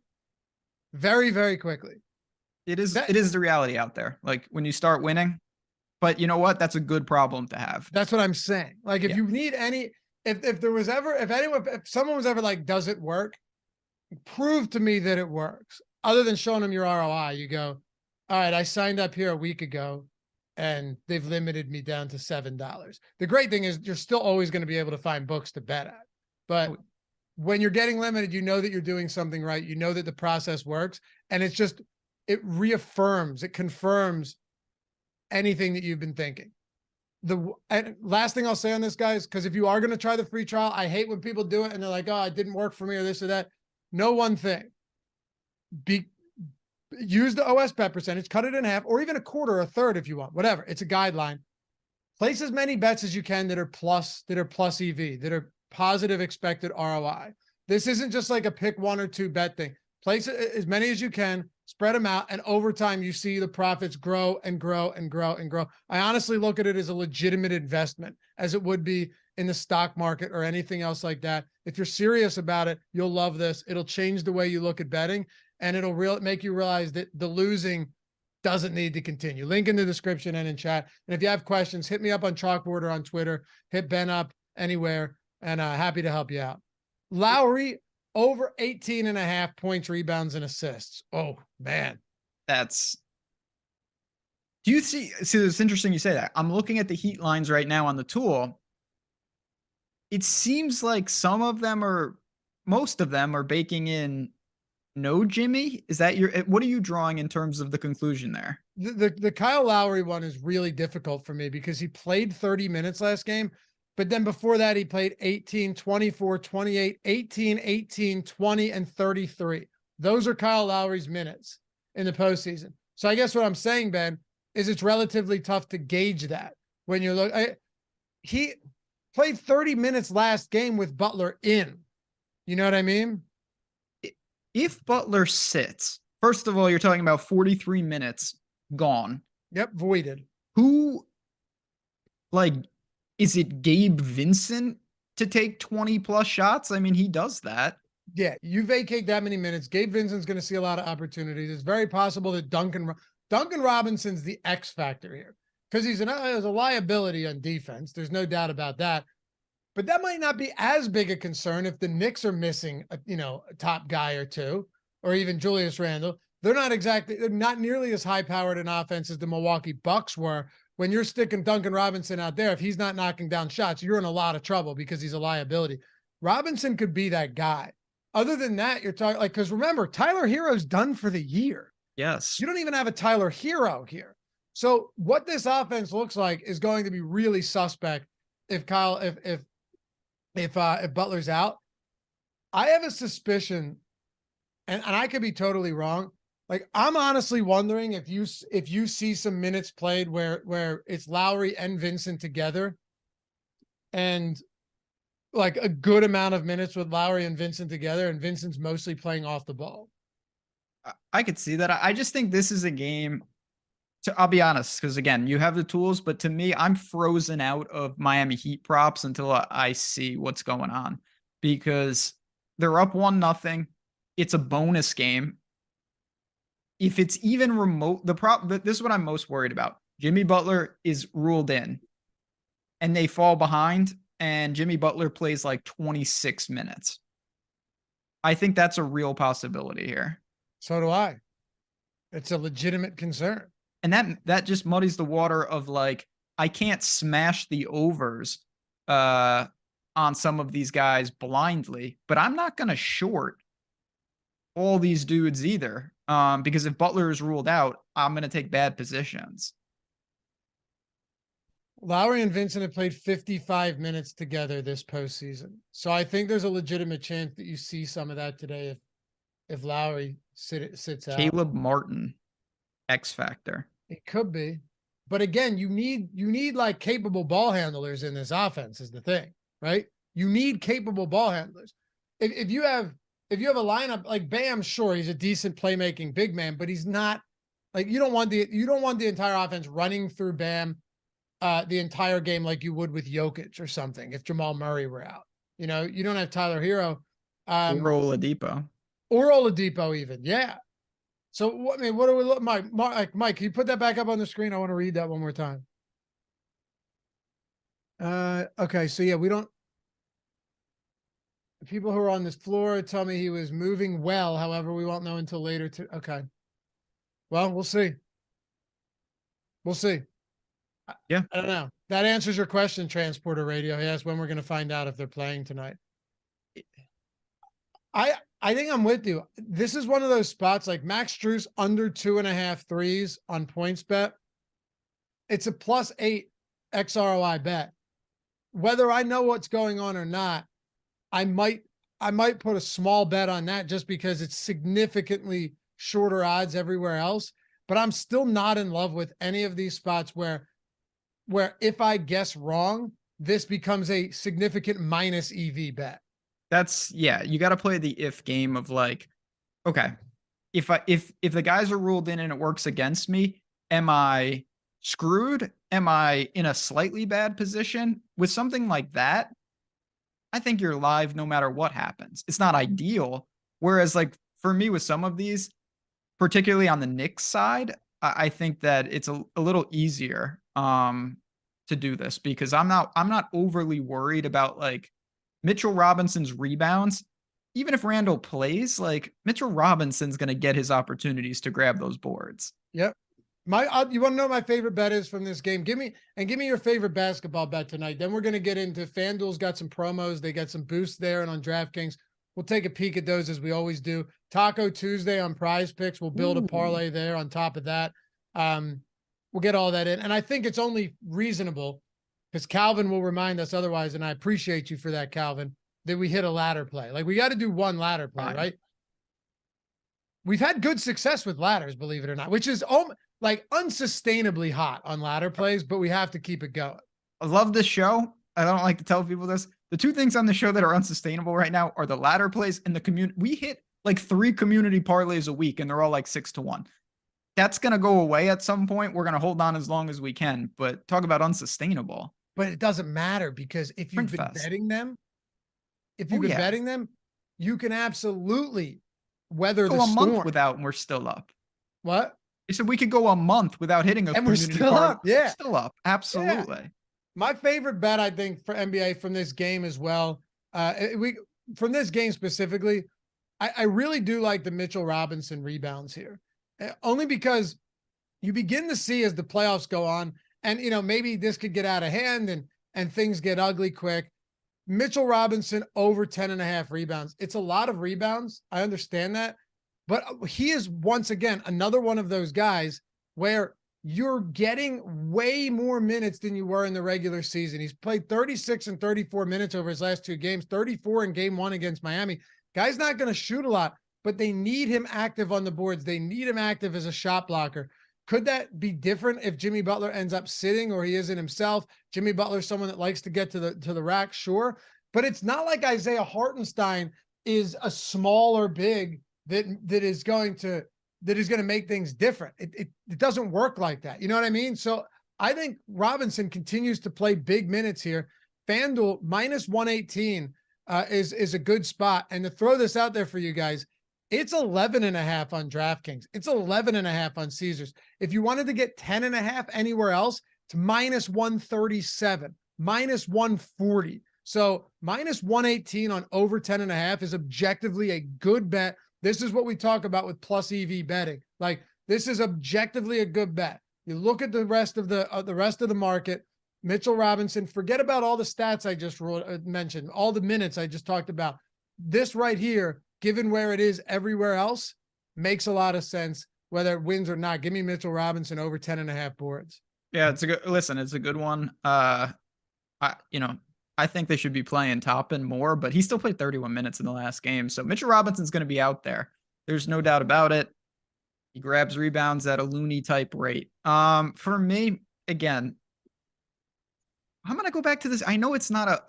A: Very, very quickly.
B: It is the reality out there. Like when you start winning, but you know what? That's a good problem to have.
A: That's what I'm saying. Like if you need any, if someone was ever like, does it work? Prove to me that it works. Other than showing them your ROI, you go, all right, I signed up here a week ago and they've limited me down to $7. The great thing is you're still always going to be able to find books to bet at. But when you're getting limited, you know that you're doing something right. You know that the process works. And it's just, it reaffirms, it confirms anything that you've been thinking. And last thing I'll say on this, guys, because if you are going to try the free trial, I hate when people do it and they're like, oh, it didn't work for me or this or that. Know one thing. Use the OS bet percentage, cut it in half, or even a quarter or a third if you want, whatever. It's a guideline. Place as many bets as you can that are plus EV, that are positive expected ROI. This isn't just like a pick 1 or 2 bet thing. Place as many as you can spread them out, and over time you see the profits grow and grow and grow and grow. I honestly look at it as a legitimate investment, as it would be in the stock market or anything else like that. If you're serious about it, you'll love this. It'll change the way you look at betting, and it'll make you realize that the losing doesn't need to continue. Link in the description and in chat. And if you have questions, hit me up on Chalkboard or on Twitter. Hit Ben up anywhere, and happy to help you out. Lowry over 18.5 points, rebounds, and assists. Oh man,
B: do you see? It's interesting you say that. I'm looking at the Heat lines right now on the tool. It seems like most of them are baking in no Jimmy. Is that what are you drawing in terms of the conclusion there?
A: The Kyle Lowry one is really difficult for me because he played 30 minutes last game, but then before that he played 18, 24, 28, 18, 18, 20, and 33. Those are Kyle Lowry's minutes in the postseason. So I guess what I'm saying, Ben, is it's relatively tough to gauge that when you look. He played 30 minutes last game with Butler in. You know what I mean?
B: If Butler sits, first of all, you're talking about 43 minutes gone.
A: Yep, voided.
B: Who, is it Gabe Vincent to take 20 plus shots? I mean, he does that.
A: Yeah, you vacate that many minutes. Gabe Vincent's going to see a lot of opportunities. It's very possible that Duncan Robinson's the X factor here because he's a liability on defense. There's no doubt about that. But that might not be as big a concern if the Knicks are missing a top guy or two, or even Julius Randle. They're not nearly as high powered an offense as the Milwaukee Bucks were. When you're sticking Duncan Robinson out there, if he's not knocking down shots, you're in a lot of trouble because he's a liability. Robinson could be that guy. Other than that, you're talking because remember, Tyler Hero's done for the year.
B: Yes.
A: You don't even have a Tyler Hero here. So what this offense looks like is going to be really suspect if Butler's out. I have a suspicion, and I could be totally wrong. I'm honestly wondering if you see some minutes played where it's Lowry and Vincent together, and a good amount of minutes with Lowry and Vincent together, and Vincent's mostly playing off the ball.
B: I could see that. I just think this is a game. I'll be honest, because again, you have the tools, but to me, I'm frozen out of Miami Heat props until I see what's going on, because they're up 1-0. It's a bonus game. If it's even remote, this is what I'm most worried about. Jimmy Butler is ruled in and they fall behind, and Jimmy Butler plays 26 minutes. I think that's a real possibility here.
A: So do I. It's a legitimate concern.
B: And that just muddies the water of I can't smash the overs on some of these guys blindly, but I'm not going to short all these dudes either. Because if Butler is ruled out, I'm going to take bad positions.
A: Lowry and Vincent have played 55 minutes together this postseason. So I think there's a legitimate chance that you see some of that today if Lowry sits out.
B: Caleb Martin, X factor.
A: It could be. But again, you need capable ball handlers in this offense is the thing, right? You need capable ball handlers. If you have a lineup like Bam, sure, he's a decent playmaking big man, but he's not you don't want the entire offense running through Bam the entire game like you would with Jokic or something if Jamal Murray were out. You don't have Tyler Hero.
B: Or Oladipo.
A: Or Oladipo even, yeah. So, what do we look, Mike, can you put that back up on the screen? I want to read that one more time. Okay, so yeah, the people who are on this floor tell me he was moving well. However, we won't know until later. Okay. Well, we'll see. We'll see.
B: Yeah.
A: I don't know. That answers your question, Transporter Radio. He asked when we're going to find out if they're playing tonight. I think I'm with you. This is one of those spots Max Strus under 2.5 threes on PointsBet. It's a +8 XROI bet. Whether I know what's going on or not, I might put a small bet on that just because it's significantly shorter odds everywhere else. But I'm still not in love with any of these spots where if I guess wrong, this becomes a significant minus EV bet.
B: You got to play the if game of okay, if the guys are ruled in and it works against me, am I screwed? Am I in a slightly bad position? With something like that, I think you're live no matter what happens. It's not ideal. Whereas like for me with some of these, particularly on the Knicks side, I think that it's a little easier to do this because I'm not overly worried about like Mitchell Robinson's rebounds. Even if Randall plays, like Mitchell Robinson's going to get his opportunities to grab those boards.
A: Yep. You want to know what my favorite bet is from this game? Give me your favorite basketball bet tonight. Then we're going to get into FanDuel's got some promos. They got some boosts there, and on DraftKings, we'll take a peek at those as we always do. Taco Tuesday on PrizePicks. We'll build a parlay there on top of that. We'll get all that in. And I think it's only reasonable because Calvin will remind us otherwise. And I appreciate you for that, Calvin, that we hit a ladder play. Like we got to do one ladder play, right? We've had good success with ladders, believe it or not, which is like unsustainably hot on ladder plays, but we have to keep it going.
B: I love this show. I don't like to tell people this. The two things on the show that are unsustainable right now are the ladder plays and the community. We hit like 3 community parlays a week and they're all like 6-1. That's going to go away at some point. We're going to hold on as long as we can, but talk about unsustainable.
A: But it doesn't matter because if you've been betting them, betting them, you can absolutely weather the storm.
B: Go a month without and we're still up.
A: What?
B: He said we could go a month without hitting a
A: and we're still up. Yeah.
B: We're still up. Absolutely. Yeah.
A: My favorite bet, I think, for NBA from this game as well. From this game specifically, I really do like the Mitchell Robinson rebounds here. Only because you begin to see as the playoffs go on, and maybe this could get out of hand and things get ugly quick. Mitchell Robinson over 10.5 rebounds. It's a lot of rebounds. I understand that. But he is, once again, another one of those guys where you're getting way more minutes than you were in the regular season. He's played 36 and 34 minutes over his last 2 games, 34 in game 1 against Miami. Guy's not going to shoot a lot, but they need him active on the boards. They need him active as a shot blocker. Could that be different if Jimmy Butler ends up sitting or he isn't himself? Jimmy Butler's someone that likes to get to the rack, sure. But it's not like Isaiah Hartenstein is a smaller big that is going to make things different. It doesn't work like that. You know what I mean? So I think Robinson continues to play big minutes here. FanDuel -118 is a good spot. And to throw this out there for you guys, it's 11.5 on DraftKings. It's 11.5 on Caesars. If you wanted to get 10.5 anywhere else, it's -137, -140. So -118 on over 10.5 is objectively a good bet. This is what we talk about with plus EV betting. Like this is objectively a good bet. You look at the rest of the market. Mitchell Robinson, forget about all the stats I just mentioned, all the minutes I just talked about. This right here, given where it is everywhere else, makes a lot of sense, whether it wins or not. Give me Mitchell Robinson over 10.5 boards.
B: Yeah, it's a good one. I think they should be playing Toppin more, but he still played 31 minutes in the last game. So Mitchell Robinson's going to be out there. There's no doubt about it. He grabs rebounds at a loony type rate. For me, again, I'm going to go back to this. I know it's not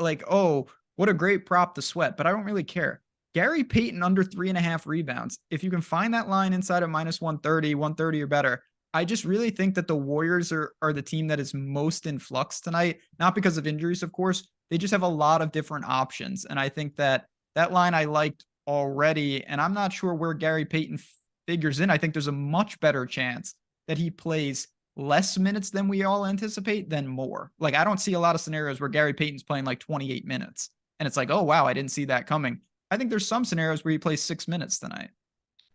B: what a great prop to sweat, but I don't really care. Gary Payton under 3.5 rebounds. If you can find that line inside of -130, 130 or better, I just really think that the Warriors are the team that is most in flux tonight. Not because of injuries, of course. They just have a lot of different options. And I think that line I liked already, and I'm not sure where Gary Payton figures in. I think there's a much better chance that he plays less minutes than we all anticipate than more. Like, I don't see a lot of scenarios where Gary Payton's playing like 28 minutes. And it's like, oh, wow, I didn't see that coming. I think there's some scenarios where he plays 6 minutes tonight.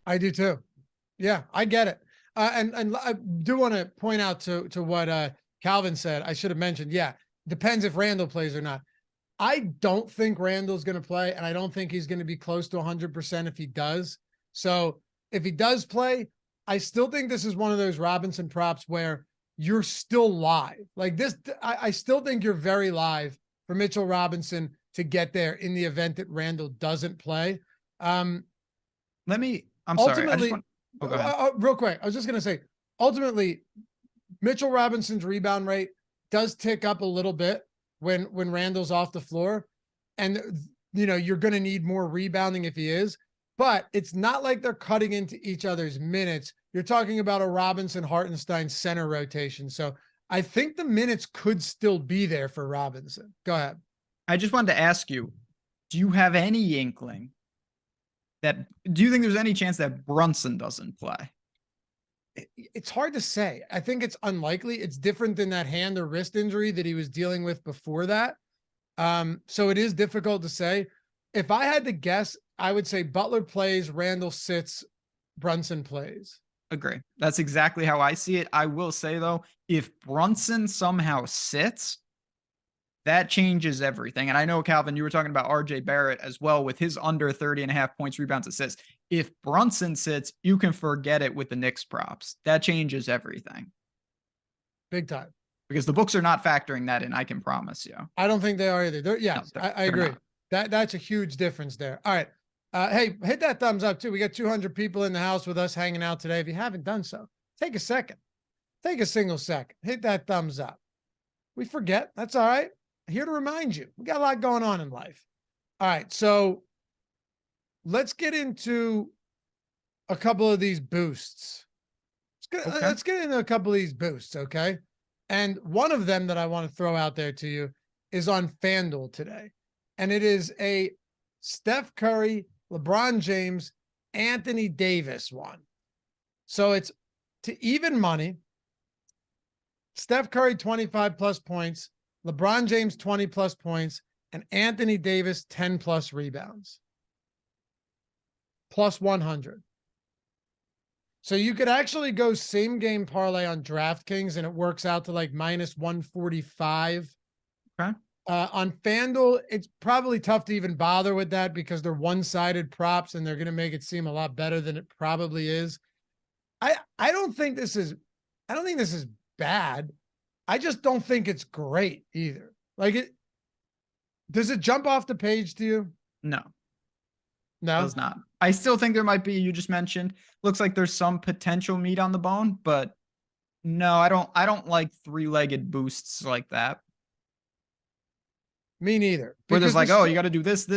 A: I do too. Yeah, I get it. And I do want to point out to what Calvin said. I should have mentioned, yeah, depends if Randall plays or not. I don't think Randall's going to play, and I don't think he's going to be close to 100% if he does. So if he does play, I still think this is one of those Robinson props where you're still live. Like this, I still think you're very live for Mitchell Robinson to get there in the event that Randall doesn't play.
B: I'm sorry. Go ahead.
A: Real quick. I was just going to say, ultimately, Mitchell Robinson's rebound rate does tick up a little bit when Randall's off the floor. And, you're going to need more rebounding if he is. but it's not like they're cutting into each other's minutes. You're talking about a Robinson Hartenstein center rotation. So I think the minutes could still be there for Robinson. Go ahead.
B: I just wanted to ask you, do you have any inkling do you think there's any chance that Brunson doesn't play?
A: It's hard to say. I think it's unlikely. It's different than that hand or wrist injury that he was dealing with before that. So it is difficult to say. If I had to guess, I would say Butler plays, Randall sits, Brunson plays.
B: Agree. That's exactly how I see it. I will say, though, if Brunson somehow sits, that changes everything. And I know, Calvin, you were talking about RJ Barrett as well with his under 30.5 points, rebounds, assists. If Brunson sits, you can forget it with the Knicks props. That changes everything.
A: Big time.
B: Because the books are not factoring that in, I can promise you.
A: I don't think they are either. Yes, no, I agree. That's a huge difference there. All right. Hey, hit that thumbs up too. We got 200 people in the house with us hanging out today. If you haven't done so, take a second. Take a single second. Hit that thumbs up. We forget. That's all right. Here to remind you. We got a lot going on in life. All right. So let's get into a couple of these boosts. Let's get into a couple of these boosts, okay? And one of them that I want to throw out there to you is on FanDuel today. And it is a Steph Curry, LeBron James, Anthony Davis one. So it's to even money. Steph Curry, 25 plus points, LeBron James, 20 plus points, and Anthony Davis, 10 plus rebounds. Plus 100. So you could actually go same game parlay on DraftKings and it works out to like minus 145.
B: Okay.
A: On FanDuel, it's probably tough to even bother with that because they're one-sided props and they're going to make it seem a lot better than it probably is. I don't think this is bad. I just don't think it's great either. Like does it jump off the page to you?
B: No.
A: No,
B: it does not. I still think there might be, you just mentioned, looks like there's some potential meat on the bone, but no, I don't like three-legged boosts like that.
A: Me neither.
B: Where there's like, oh, you got to do this,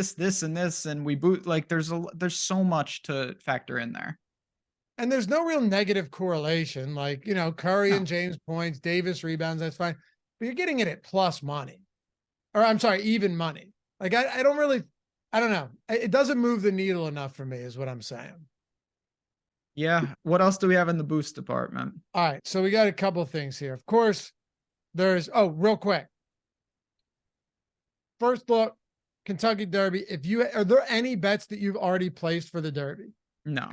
B: and this, and we boot. Like there's so much to factor in there.
A: And there's no real negative correlation. Like, Curry and James points, Davis rebounds, that's fine. But you're getting it at plus money. Or I'm sorry, even money. Like I don't know. It doesn't move the needle enough for me is what I'm saying.
B: Yeah. What else do we have in the boost department?
A: All right. So we got a couple of things here. Of course, real quick. First look, Kentucky Derby. Are there any bets that you've already placed for the Derby?
B: No.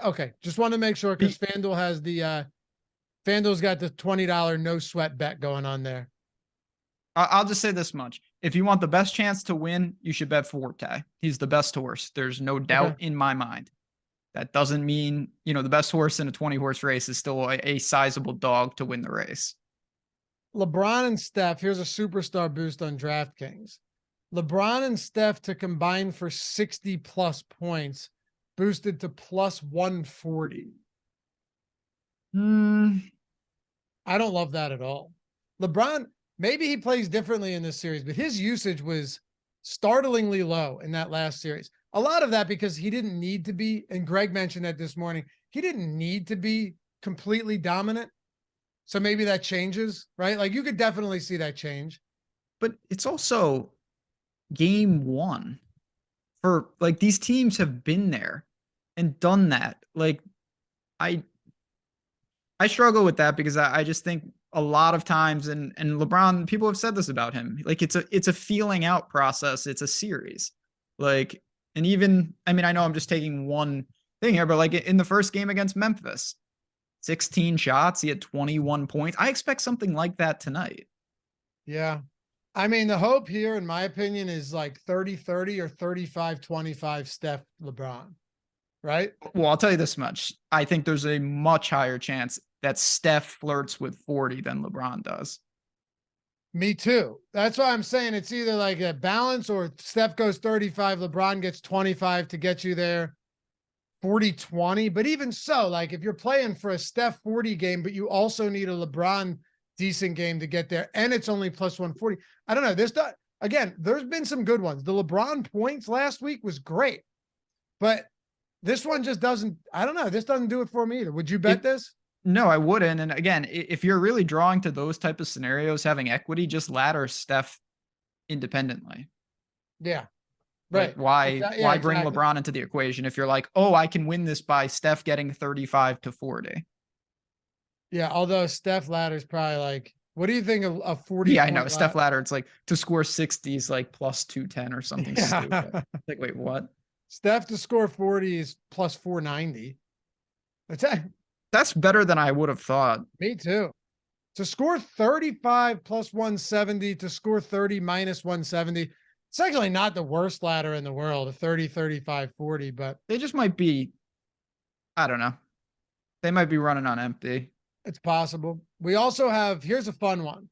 A: Okay. Just want to make sure because FanDuel has FanDuel's got the $20 no sweat bet going on there.
B: I'll just say this much. If you want the best chance to win, you should bet Forte. He's the best horse. There's no doubt in my mind. That doesn't mean, the best horse in a 20-horse race is still a sizable dog to win the race.
A: LeBron and Steph, here's a superstar boost on DraftKings. LeBron and Steph to combine for 60 plus points, boosted to plus 140. I don't love that at all. LeBron, maybe he plays differently in this series, but his usage was startlingly low in that last series. A lot of that because he didn't need to be, and Greg mentioned that this morning, he didn't need to be completely dominant. So maybe that changes, right? Like you could definitely see that change.
B: But it's also game one for like these teams have been there and done that. Like I struggle with that because I just think a lot of times and LeBron, people have said this about him. Like it's a feeling out process. It's a series. Like, and even, I mean, I know I'm just taking one thing here, but like in the first game against Memphis, 16 shots, he had 21 points. I expect something like that tonight.
A: Yeah. I mean, the hope here, in my opinion, is like 30-30 or 35-25 Steph LeBron, right?
B: Well, I'll tell you this much. I think there's a much higher chance that Steph flirts with 40 than LeBron does.
A: Me too. That's why I'm saying it's either like a balance or Steph goes 35, LeBron gets 25 to get you there. 40-20, but even so, like if you're playing for a Steph 40 game, but you also need a LeBron decent game to get there, and it's only plus 140. I don't know. There's been some good ones. The LeBron points last week was great, but This one just doesn't, I don't know. This doesn't do it for me either. Would you bet this?
B: No, I wouldn't. And again, if you're really drawing to those type of scenarios, having equity, just ladder Steph independently.
A: Yeah.
B: Like
A: Right.
B: why bring LeBron into the equation if you're like, oh, I can win this by Steph getting 35 to 40.
A: Yeah, although Steph ladder's probably like, what do you think of a 40?
B: Yeah, I know. Steph ladder, it's like to score 60s like plus 210 or something stupid. Like, wait, what?
A: Steph to score 40 is plus 490.
B: That's better than I would have thought.
A: Me too. To score 35 plus 170, to score 30 minus 170. It's actually not the worst ladder in the world, a 30, 35, 40, but
B: they just might be, I don't know. They might be running on empty.
A: It's possible. We also have, here's a fun one.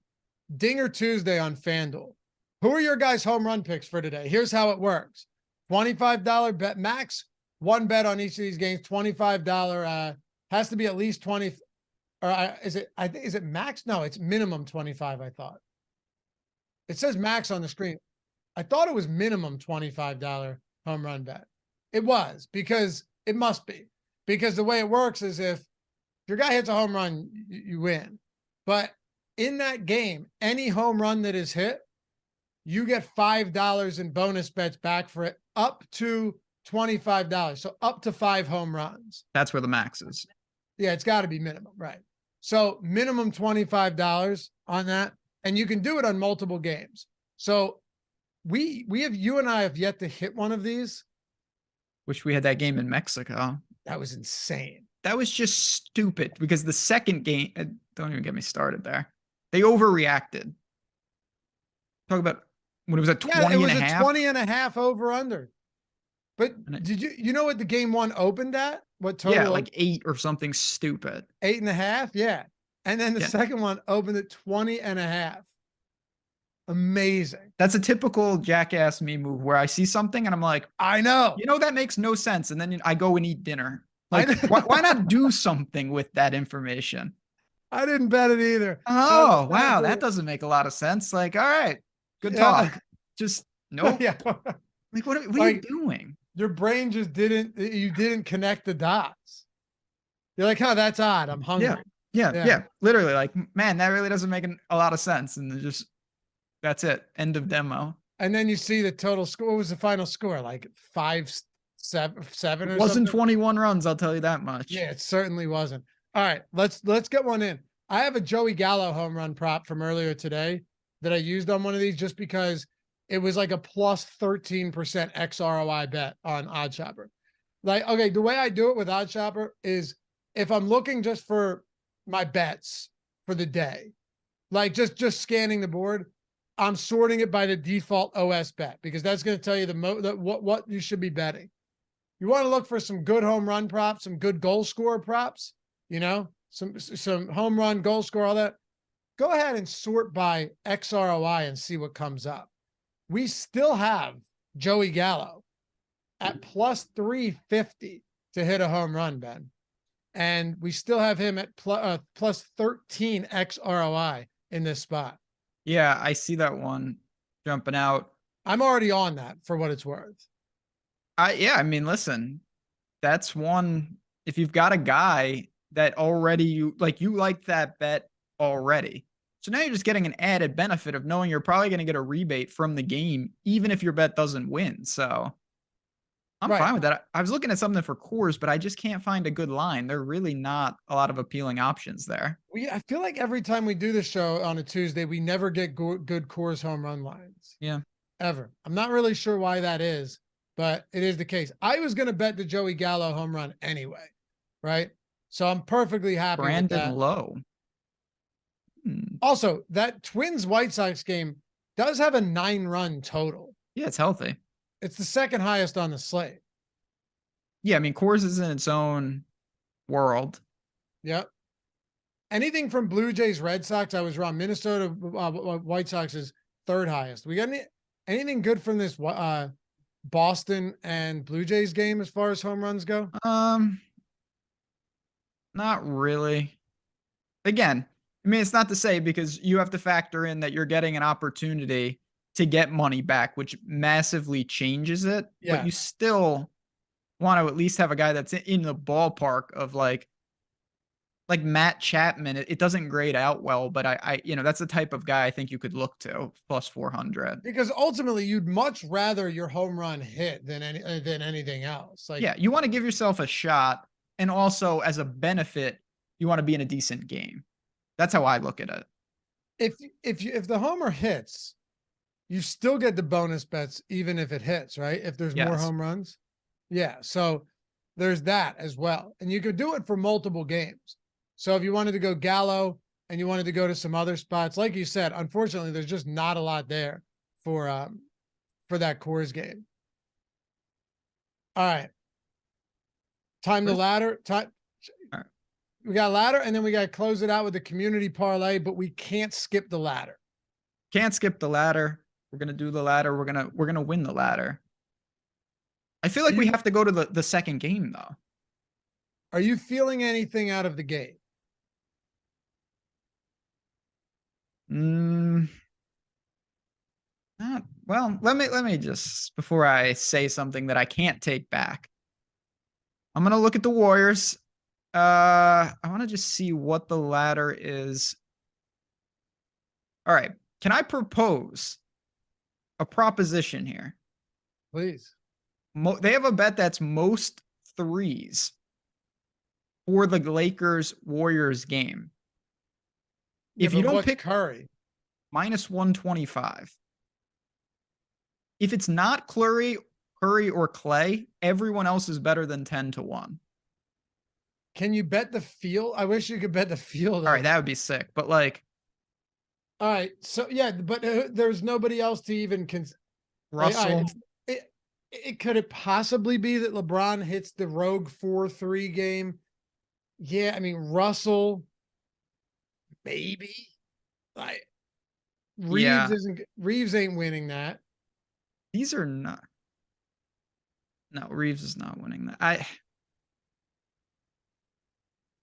A: Dinger Tuesday on FanDuel. Who are your guys' home run picks for today? Here's how it works. $25 bet max, one bet on each of these games, $25, has to be at least 20, or is it max? No, it's minimum 25, I thought. It says max on the screen. I thought it was minimum $25 home run bet. It was, because it must be. Because the way it works is if your guy hits a home run, you win. But in that game, any home run that is hit, you get $5 in bonus bets back for it, up to $25. So up to 5 home runs.
B: That's where the max is.
A: Yeah, it's got to be minimum, right? So minimum $25 on that, and you can do it on multiple games. So you and I have yet to hit one of these.
B: Wish we had that game in Mexico.
A: That was insane.
B: That was just stupid because the second game, don't even get me started there. They overreacted. Talk about when it was at 20 and a half.
A: 20 and a half over under. But did you know what the game one opened at? What total?
B: Yeah, like 8 or something stupid.
A: 8.5. Yeah. And then the second one opened at 20 and a half. Amazing.
B: That's a typical jackass me move where I see something and I'm like,
A: I know.
B: You know, that makes no sense. And then I go and eat dinner. Like, why not do something with that information?
A: I didn't bet it either.
B: Oh, wow. That doesn't make a lot of sense. Like, all right, good talk. Just nope.
A: Yeah.
B: Like, what are you doing?
A: Your brain just you didn't connect the dots. You're like, oh, that's odd. I'm hungry.
B: Yeah. Literally, like, man, that really doesn't make a lot of sense. And that's it. End of demo.
A: And then you see the total score. What was the final score? Like 5-7 or something?
B: It wasn't 21 runs, I'll tell you that much.
A: Yeah, it certainly wasn't. All right, let's get one in. I have a Joey Gallo home run prop from earlier today that I used on one of these just because it was like a plus 13% XROI bet on OddsShopper. Like, okay, the way I do it with OddsShopper is if I'm looking just for my bets for the day, like just scanning the board, I'm sorting it by the default OS bet because that's going to tell you what you should be betting. You want to look for some good home run props, some good goal scorer props, you know, some home run, goal score, all that. Go ahead and sort by XROI and see what comes up. We still have Joey Gallo at plus 350 to hit a home run, Ben. And we still have him at plus 13 XROI in this spot.
B: Yeah, I see that one jumping out.
A: I'm already on that for what it's worth.
B: I mean, listen, that's one. If you've got a guy that already you like that bet already. So now you're just getting an added benefit of knowing you're probably going to get a rebate from the game, even if your bet doesn't win. So I'm fine with that. I was looking at something for Coors, but I just can't find a good line. There are really not a lot of appealing options there.
A: I feel like every time we do the show on a Tuesday, we never get good Coors home run lines.
B: Yeah.
A: Ever. I'm not really sure why that is, but it is the case. I was going to bet the Joey Gallo home run anyway, right? So I'm perfectly happy with that.
B: Brandon Lowe.
A: Also, that Twins White Sox game does have a 9-run total.
B: Yeah, it's healthy.
A: It's the second highest on the slate.
B: Yeah, I mean, Coors is in its own world.
A: Yep. Anything from Blue Jays, Red Sox, I was wrong. Minnesota White Sox is third highest. We got anything good from this Boston and Blue Jays game as far as home runs go?
B: Not really. Again, I mean, it's not to say because you have to factor in that you're getting an opportunity to get money back, which massively changes it. Yeah. But you still, want to at least have a guy that's in the ballpark of like Matt Chapman. It doesn't grade out well, but I that's the type of guy I think you could look to plus 400.
A: Because ultimately you'd much rather your home run hit than anything else. Like,
B: yeah, you want to give yourself a shot, and also as a benefit, you want to be in a decent game. That's how I look at it.
A: If the homer hits, you still get the bonus bets even if it hits, right? If there's more home runs. Yeah, so there's that as well. And you could do it for multiple games. So if you wanted to go Gallo and you wanted to go to some other spots, like you said, unfortunately, there's just not a lot there for that Coors game. All right. Time to ladder. Time.
B: All right.
A: We got ladder, and then we got to close it out with the community parlay, but we can't skip the ladder.
B: Can't skip the ladder. We're gonna do the ladder. We're gonna win the ladder. I feel like we have to go to the second game though.
A: Are you feeling anything out of the game?
B: Not well. Let me just, before I say something that I can't take back, I'm gonna look at the Warriors. I want to just see what the ladder is. All right. Can I propose a proposition here?
A: Please.
B: They have a bet that's most threes for the Lakers Warriors game. If you don't pick
A: Curry,
B: minus 125. If it's not Curry or Clay, everyone else is better than 10-1.
A: Can you bet the field? I wish you could bet the field.
B: All right, that would be sick. But like,
A: all right, so yeah, but there's nobody else to even
B: Russell.
A: Could it possibly be that LeBron hits the rogue 4-3 game? Yeah, I mean Russell, maybe. Like Reeves ain't winning that.
B: These are not. No, Reeves is not winning that.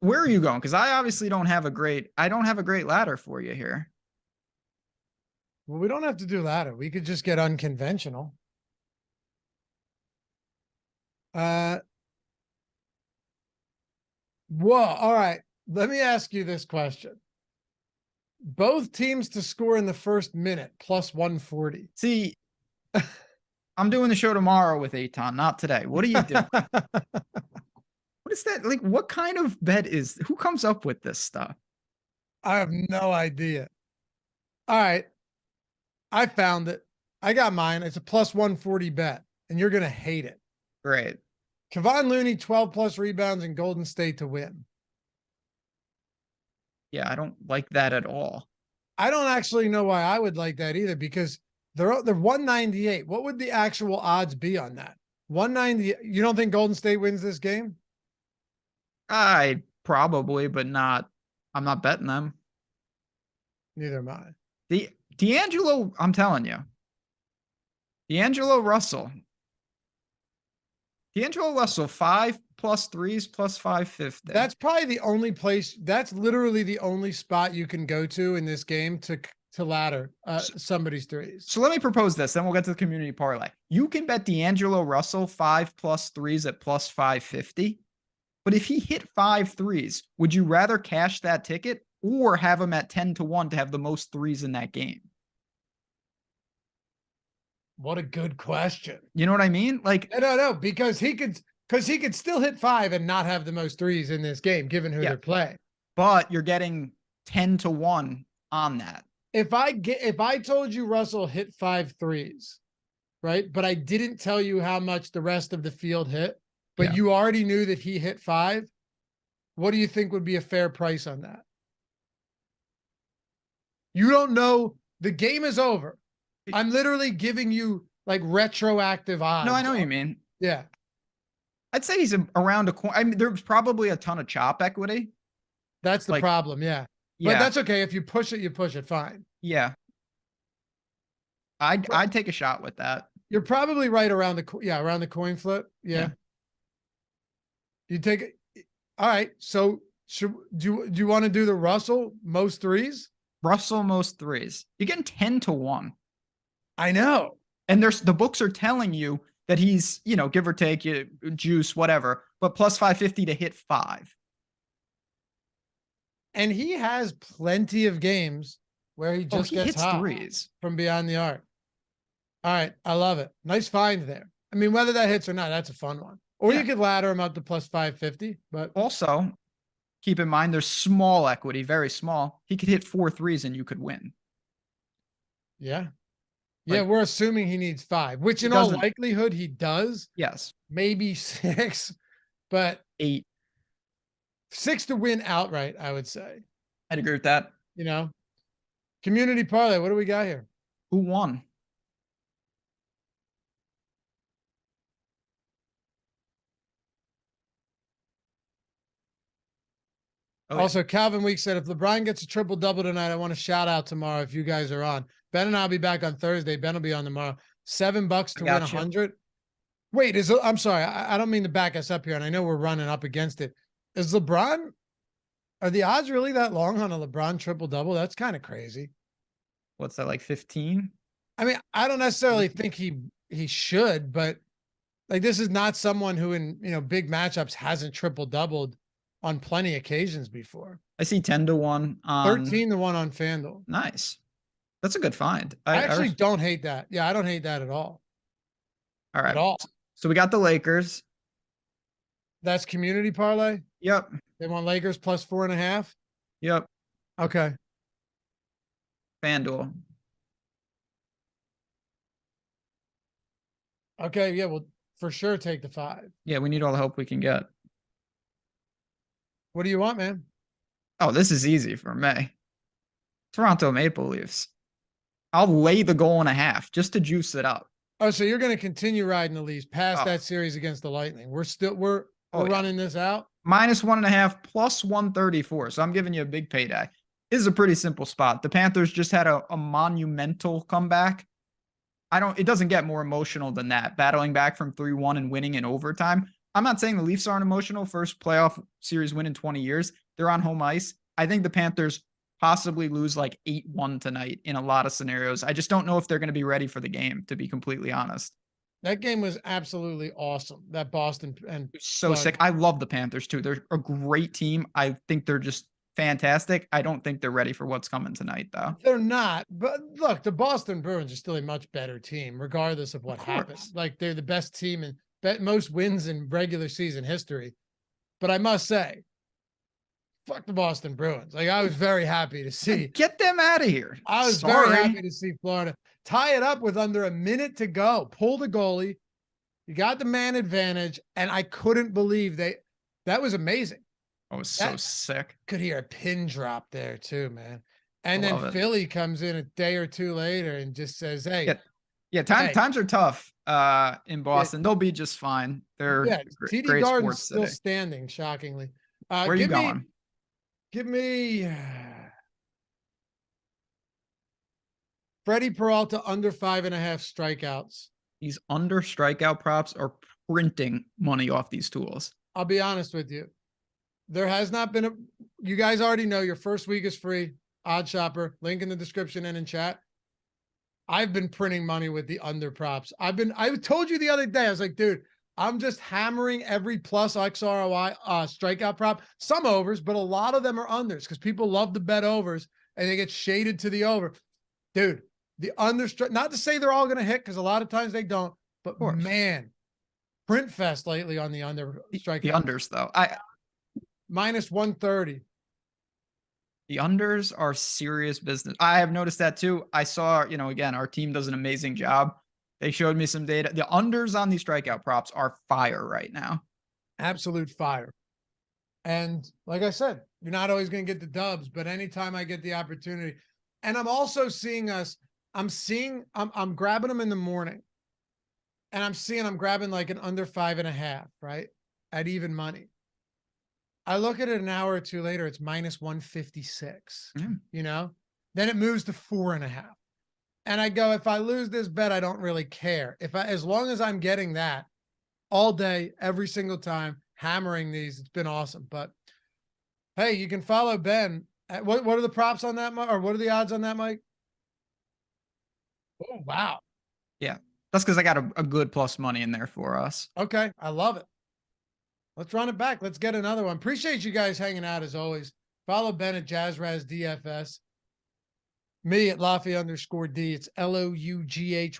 B: Where are you going? Because I obviously don't have a great ladder for you here.
A: Well, we don't have to do ladder. We could just get unconventional. Whoa. All right. Let me ask you this question. Both teams to score in the first minute, plus 140.
B: See, I'm doing the show tomorrow with Eitan, not today. What are you doing? What is that? Like, what kind of bet is, who comes up with this stuff?
A: I have no idea. All right. I found it. I got mine. It's a plus 140 bet, and you're going to hate it.
B: Great.
A: Kevon Looney, 12 plus rebounds in Golden State to win.
B: Yeah, I don't like that at all.
A: I don't actually know why I would like that either, because they're 198. What would the actual odds be on that? 190. You don't think Golden State wins this game?
B: I probably, but not. I'm not betting them.
A: Neither am I.
B: D'Angelo, I'm telling you. D'Angelo Russell, 5 plus threes plus 550.
A: That's probably the only place. That's literally the only spot you can go to in this game to ladder somebody's threes.
B: So let me propose this, then we'll get to the community parlay. You can bet D'Angelo Russell 5 plus threes at plus 550. But if he hit 5 threes, would you rather cash that ticket or have him at 10-1 to have the most threes in that game?
A: What a good question.
B: You know what I mean? Like,
A: no, because he could still hit 5 and not have the most threes in this game, given who they're playing.
B: But you're getting 10-1 on that.
A: If I told you Russell hit 5 threes, right? But I didn't tell you how much the rest of the field hit, but you already knew that he hit 5, what do you think would be a fair price on that? You don't know. The game is over. I'm literally giving you like retroactive odds.
B: No, I know what you mean.
A: Yeah.
B: I'd say he's around a coin. I mean, there's probably a ton of chop equity.
A: That's the problem. Yeah. But that's okay. If you push it, you push it. Fine.
B: Yeah. I'd take a shot with that.
A: You're probably right around around the coin flip. Yeah. You take it. All right. So do you want to do the Russell most threes?
B: Russell most threes. You're getting 10-1.
A: I know.
B: And the books are telling you that he's, give or take juice, whatever, but plus 550 to hit 5.
A: And he has plenty of games where he just
B: he
A: gets
B: hits
A: hot
B: threes
A: from beyond the arc. All right. I love it. Nice find there. I mean, whether that hits or not, that's a fun one. Or you could ladder him up to plus 550, but
B: also keep in mind there's small equity, very small. He could hit 4 threes and you could win.
A: Yeah. Yeah, we're assuming he needs 5, which in all likelihood he does.
B: Yes.
A: Maybe 6, but
B: 8.
A: 6 to win outright, I would say.
B: I'd agree with that.
A: Community parlay, what do we got here?
B: Who won?
A: Also, Calvin Week said, if LeBron gets a triple-double tonight, I want to shout out tomorrow if you guys are on. Ben and I'll be back on Thursday. Ben will be on tomorrow. $7 to win 100. Wait, I'm sorry. I don't mean to back us up here, and I know we're running up against it. Is LeBron, are the odds really that long on a LeBron triple-double? That's kind of crazy.
B: What's that, like 15?
A: I mean, I don't necessarily think he should, but like this is not someone who in, big matchups hasn't triple-doubled on plenty of occasions before.
B: I see 10 to 1 on
A: 13 to 1 on FanDuel.
B: Nice. That's a good find.
A: I actually don't hate that. Yeah, I don't hate that at all.
B: All right.
A: At all.
B: So we got the Lakers.
A: That's community parlay?
B: Yep.
A: They want Lakers plus 4.5?
B: Yep.
A: Okay.
B: FanDuel.
A: Okay, yeah, we'll for sure take the 5.
B: Yeah, we need all the help we can get.
A: What do you want, man?
B: Oh, this is easy for me. Toronto Maple Leafs. I'll lay the 1.5 just to juice it up.
A: Oh, so you're going to continue riding the Leafs past that series against the Lightning. We're running this out.
B: Minus 1.5 plus 134. So I'm giving you a big payday. This is a pretty simple spot. The Panthers just had a monumental comeback. It doesn't get more emotional than that. Battling back from 3-1 and winning in overtime. I'm not saying the Leafs aren't emotional. First playoff series win in 20 years. They're on home ice. I think the Panthers possibly lose like 8-1 tonight in a lot of scenarios. I just don't know if they're going to be ready for the game, to be completely honest.
A: That game was absolutely awesome. That Boston and
B: so sick. I love the Panthers too. They're a great team. I think they're just fantastic. I don't think they're ready for what's coming tonight, though.
A: They're not. But look, the Boston Bruins are still a much better team, regardless of what happens. Like they're the best team and most wins in regular season history. But I must say, fuck the Boston Bruins. Like I was very happy to see.
B: Get them out of here.
A: I was very happy to see Florida tie it up with under a minute to go. Pull the goalie. You got the man advantage. And I couldn't believe that was amazing.
B: I was so sick.
A: Could hear a pin drop there too, man. And then Philly comes in a day or two later and just says, hey.
B: Times are tough in Boston. They'll be just fine. They're
A: TD Garden's still standing, shockingly.
B: Where are you going?
A: Give me Freddie Peralta under 5.5 strikeouts.
B: These under strikeout props are printing money off these tools.
A: I'll be honest with you. There has not been you guys already know your first week is free. OddsShopper, link in the description and in chat. I've been printing money with the under props. I told you the other day, I was like, dude, I'm just hammering every plus XROI strikeout prop. Some overs, but a lot of them are unders because people love to bet overs and they get shaded to the over. Dude, the under, not to say they're all going to hit because a lot of times they don't, but man, print fest lately on the under strikeout.
B: The unders though.
A: Minus 130.
B: The unders are serious business. I have noticed that too. I saw, again, our team does an amazing job. They showed me some data. The unders on these strikeout props are fire right now. Absolute fire.
A: And like I said, you're not always going to get the dubs, but anytime I get the opportunity, and I'm also seeing I'm grabbing them in the morning and I'm grabbing like an under 5.5, right? At even money. I look at it an hour or two later, it's minus 156, then it moves to 4.5. And I go, if I lose this bet, I don't really care. As long as I'm getting that all day, every single time, hammering these, it's been awesome. But hey, you can follow Ben. What are the props on that, or what are the odds on that, Mike? Oh, wow.
B: Yeah. That's because I got a good plus money in there for us.
A: Okay. I love it. Let's run it back. Let's get another one. Appreciate you guys hanging out as always. Follow Ben at JazzRaz DFS. Me at Laffy_D. It's LOUGHY_D.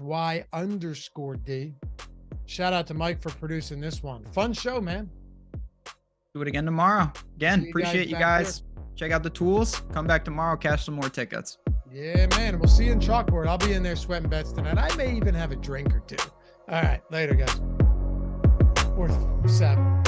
A: Shout out to Mike for producing this one. Fun show, man.
B: Do it again tomorrow. Again, appreciate you guys.
A: Here.
B: Check out the tools. Come back tomorrow, cash some more tickets.
A: Yeah, man. We'll see you in Chalkboard. I'll be in there sweating bets tonight. I may even have a drink or two. All right. Later, guys. Or 7.